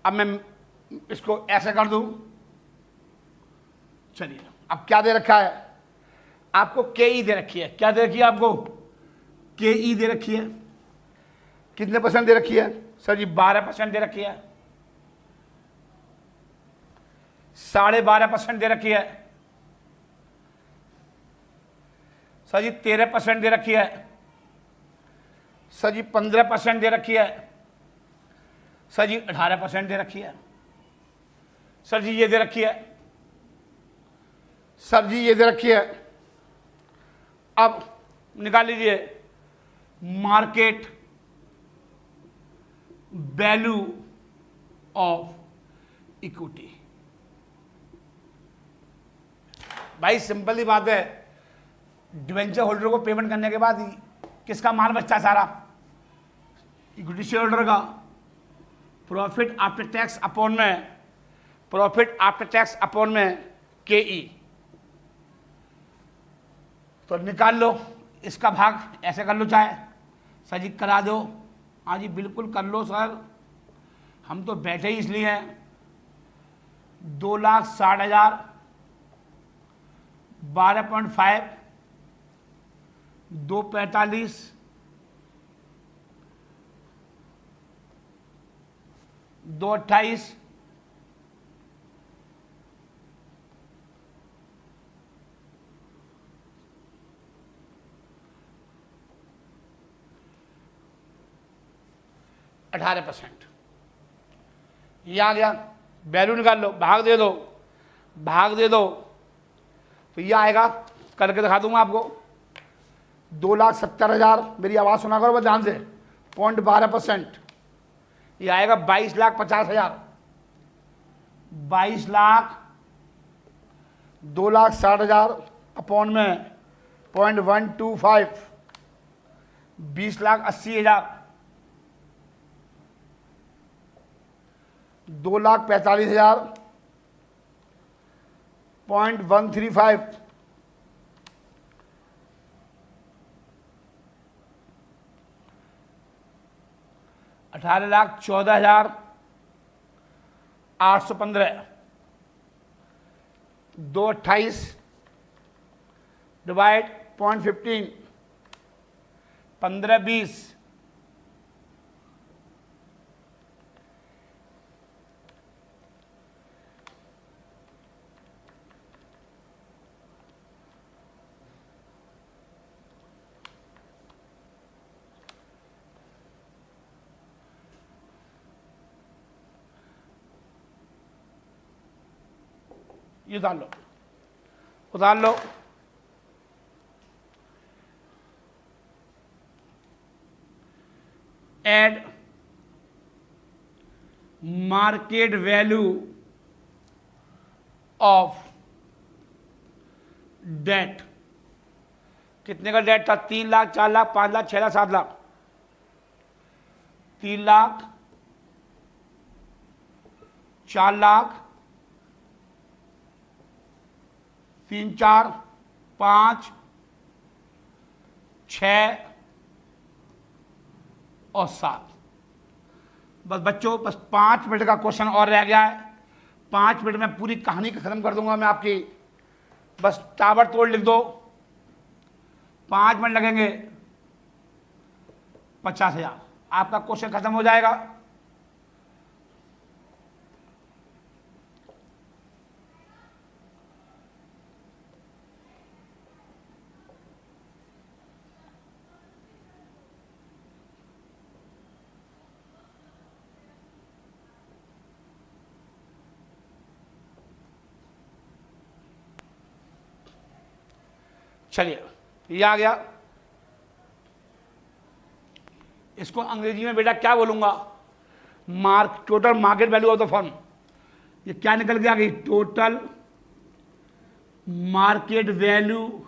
अब मैं इसको ऐसे कर दूं। चलिए अब क्या दे रखा है आपको? केई दे रखी है। क्या दे रखी है आपको? केई दे रखी है। कितने % दे रखी है? सर जी 12% दे रखी है। 12.5% दे रखी है। सर जी 13% दे रखी है। सर जी 15% दे रखी है। सर जी 18% दे रखी है। सर जी ये दे रखी है। सर जी ये दे रखी है। अब निकाल लीजिए मार्केट वैल्यू ऑफ इक्विटी। भाई सिंपल सी बात है, डिवेंचर होल्डर को पेमेंट करने के बाद किसका माल बचता? सारा इक्विटी शेयर होल्डर का। प्रॉफिट आफ्टर टैक्स अपॉन में, प्रॉफिट आफ्टर टैक्स अपॉन में केई। तो निकाल लो इसका भाग, ऐसे कर लो चाहे। सर जी करा दो। हाँ जी बिल्कुल कर लो सर, हम तो बैठे ही इसलिए हैं। 2,60,000, 12.5, 2,45, 2,28, 18%। ये आ गया। वैल्यू निकाल लो, भाग दे दो, भाग दे दो, तो ये आएगा। करके दिखा दूंगा आपको। 2,70,000, मेरी आवाज़ सुना करो बस ध्यान से, 0.12%। ये आएगा 22,50,000। 22,00,000, 2,60,000 अपॉन में 0.125, 20,80,000, 2,45,000, 0.135, 18,14,815, 228 डिवाइड 0.15, 15-20, ये उतार लो add market value of debt. कितने का डेट था? 3 लाख, 4 लाख, 5 लाख, 6 लाख, 7 लाख। 3 लाख, 4 लाख, 3, 4, 5, 6 और 7। बस बच्चों, बस 5 मिनट का क्वेश्चन और रह गया है। 5 मिनट में पूरी कहानी खत्म कर दूंगा मैं आपकी। बस ताबड़तोड़ लिख दो। 5 मिनट लगेंगे, 50,000 आपका क्वेश्चन खत्म हो जाएगा। चलिए, ये आ गया। इसको अंग्रेजी में बेटा क्या बोलूंगा? Total market value of the firm. ये क्या निकल के आ गई? Total market value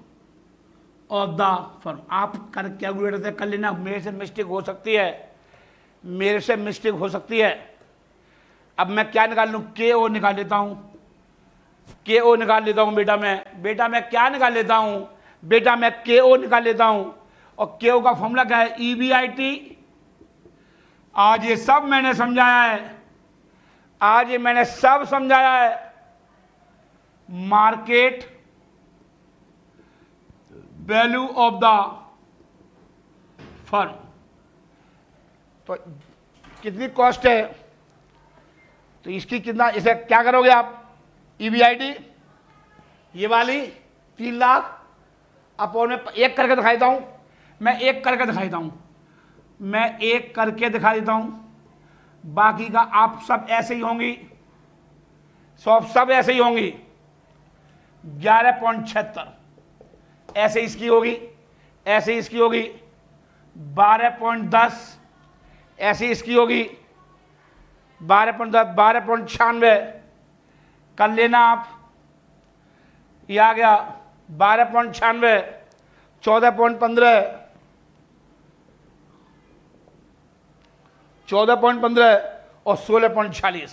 of the firm. आप कैलकुलेटर से कर लेना, मेरे से मिस्टेक हो सकती है, मेरे से मिस्टेक हो सकती है। अब मैं क्या निकाल लूँ? के ओ निकाल लेता हूँ, के ओ निकाल लेता हूँ बेटा मैं क्या निकाल लेता हूँ? बेटा मैं के ओ निकाल लेता हूं। और के ओ का फॉर्मूला क्या है? EBIT। आज ये सब मैंने समझाया है, आज ये मैंने सब समझाया है। Market value of the firm. तो कितनी कॉस्ट है? तो इसकी कितना, इसे क्या करोगे आप? EBIT ये वाली 3 लाख अपोन में एक करके दिखा देता हूं। मैं एक करके दिखा देता हूं। बाकी का आप सब ऐसे ही होंगी, सब ऐसे ही होंगी। 11.76 ऐसे इसकी होगी, ऐसे इसकी होगी। 12.10 ऐसे इसकी होगी। 12.10, 12.96 कर लेना आप। ये आ गया 12.96, 14.15, 14.15 और 16.46,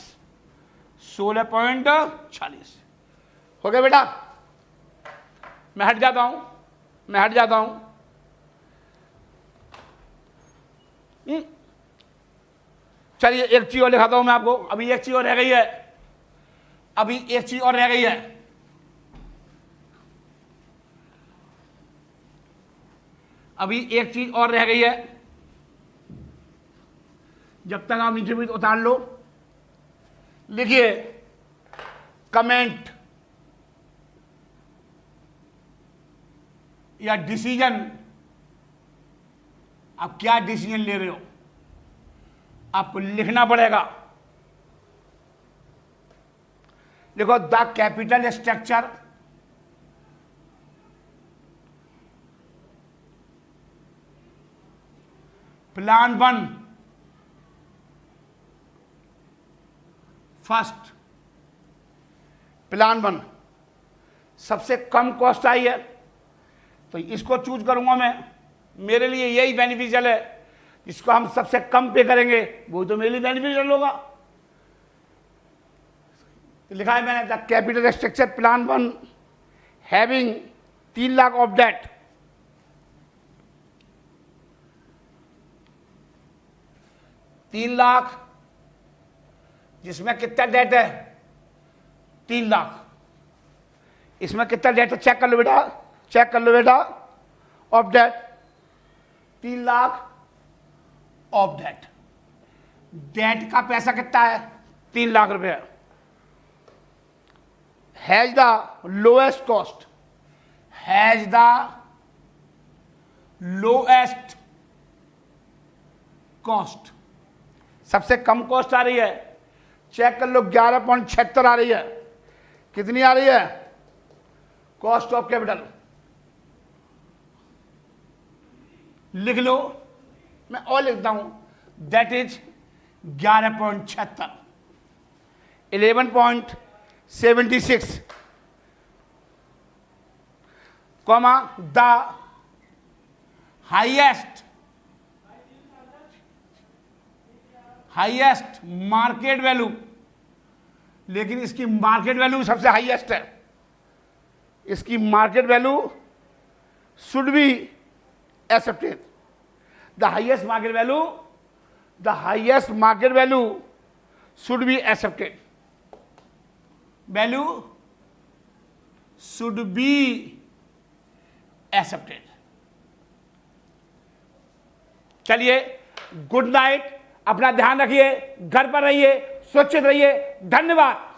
16.46 हो गया बेटा। मैं हट जाता हूं। चलिए एक चीज और दिखाता हूं मैं आपको। अभी एक चीज और रह गई है। अभी एक चीज और रह गई है। जब तक आप नीचे भी उतार लो, लिखिए कमेंट या डिसीजन। आप क्या डिसीजन ले रहे हो, आपको लिखना पड़ेगा। देखो, the capital structure plan 1 first. Plan 1 सबसे कम कॉस्ट आई है, तो इसको चूज करूंगा मैं। मेरे लिए यही बेनिफिशियल है। जिसको हम सबसे कम पे करेंगे वो तो मेरे लिए बेनिफिशियल होगा। लिखा है मैंने, the capital structure plan 1 having 3 lakh of debt, तीन लाख, जिसमें कितना डेट है 3 लाख, इसमें कितना डेट है चेक कर लो बेटा, चेक कर लो बेटा, of debt 3 lakh of debt, debt का पैसा कितना है 3 लाख रुपए, has the lowest cost, has the lowest cost, सबसे कम कॉस्ट आ रही है, चेक कर लो 11.76 आ रही है, कितनी आ रही है कॉस्ट ऑफ कैपिटल, लिख लो, मैं और लिखता हूं, that is 11.76, 11.76, comma the highest market value, लेकिन इसकी मार्केट वैल्यू सबसे हाईएस्ट है, इसकी market value should be accepted, the highest market value should be accepted, value should be accepted. चलिए, गुड नाइट, अपना ध्यान रखिए, घर पर रहिए, सुरक्षित रहिए, धन्यवाद।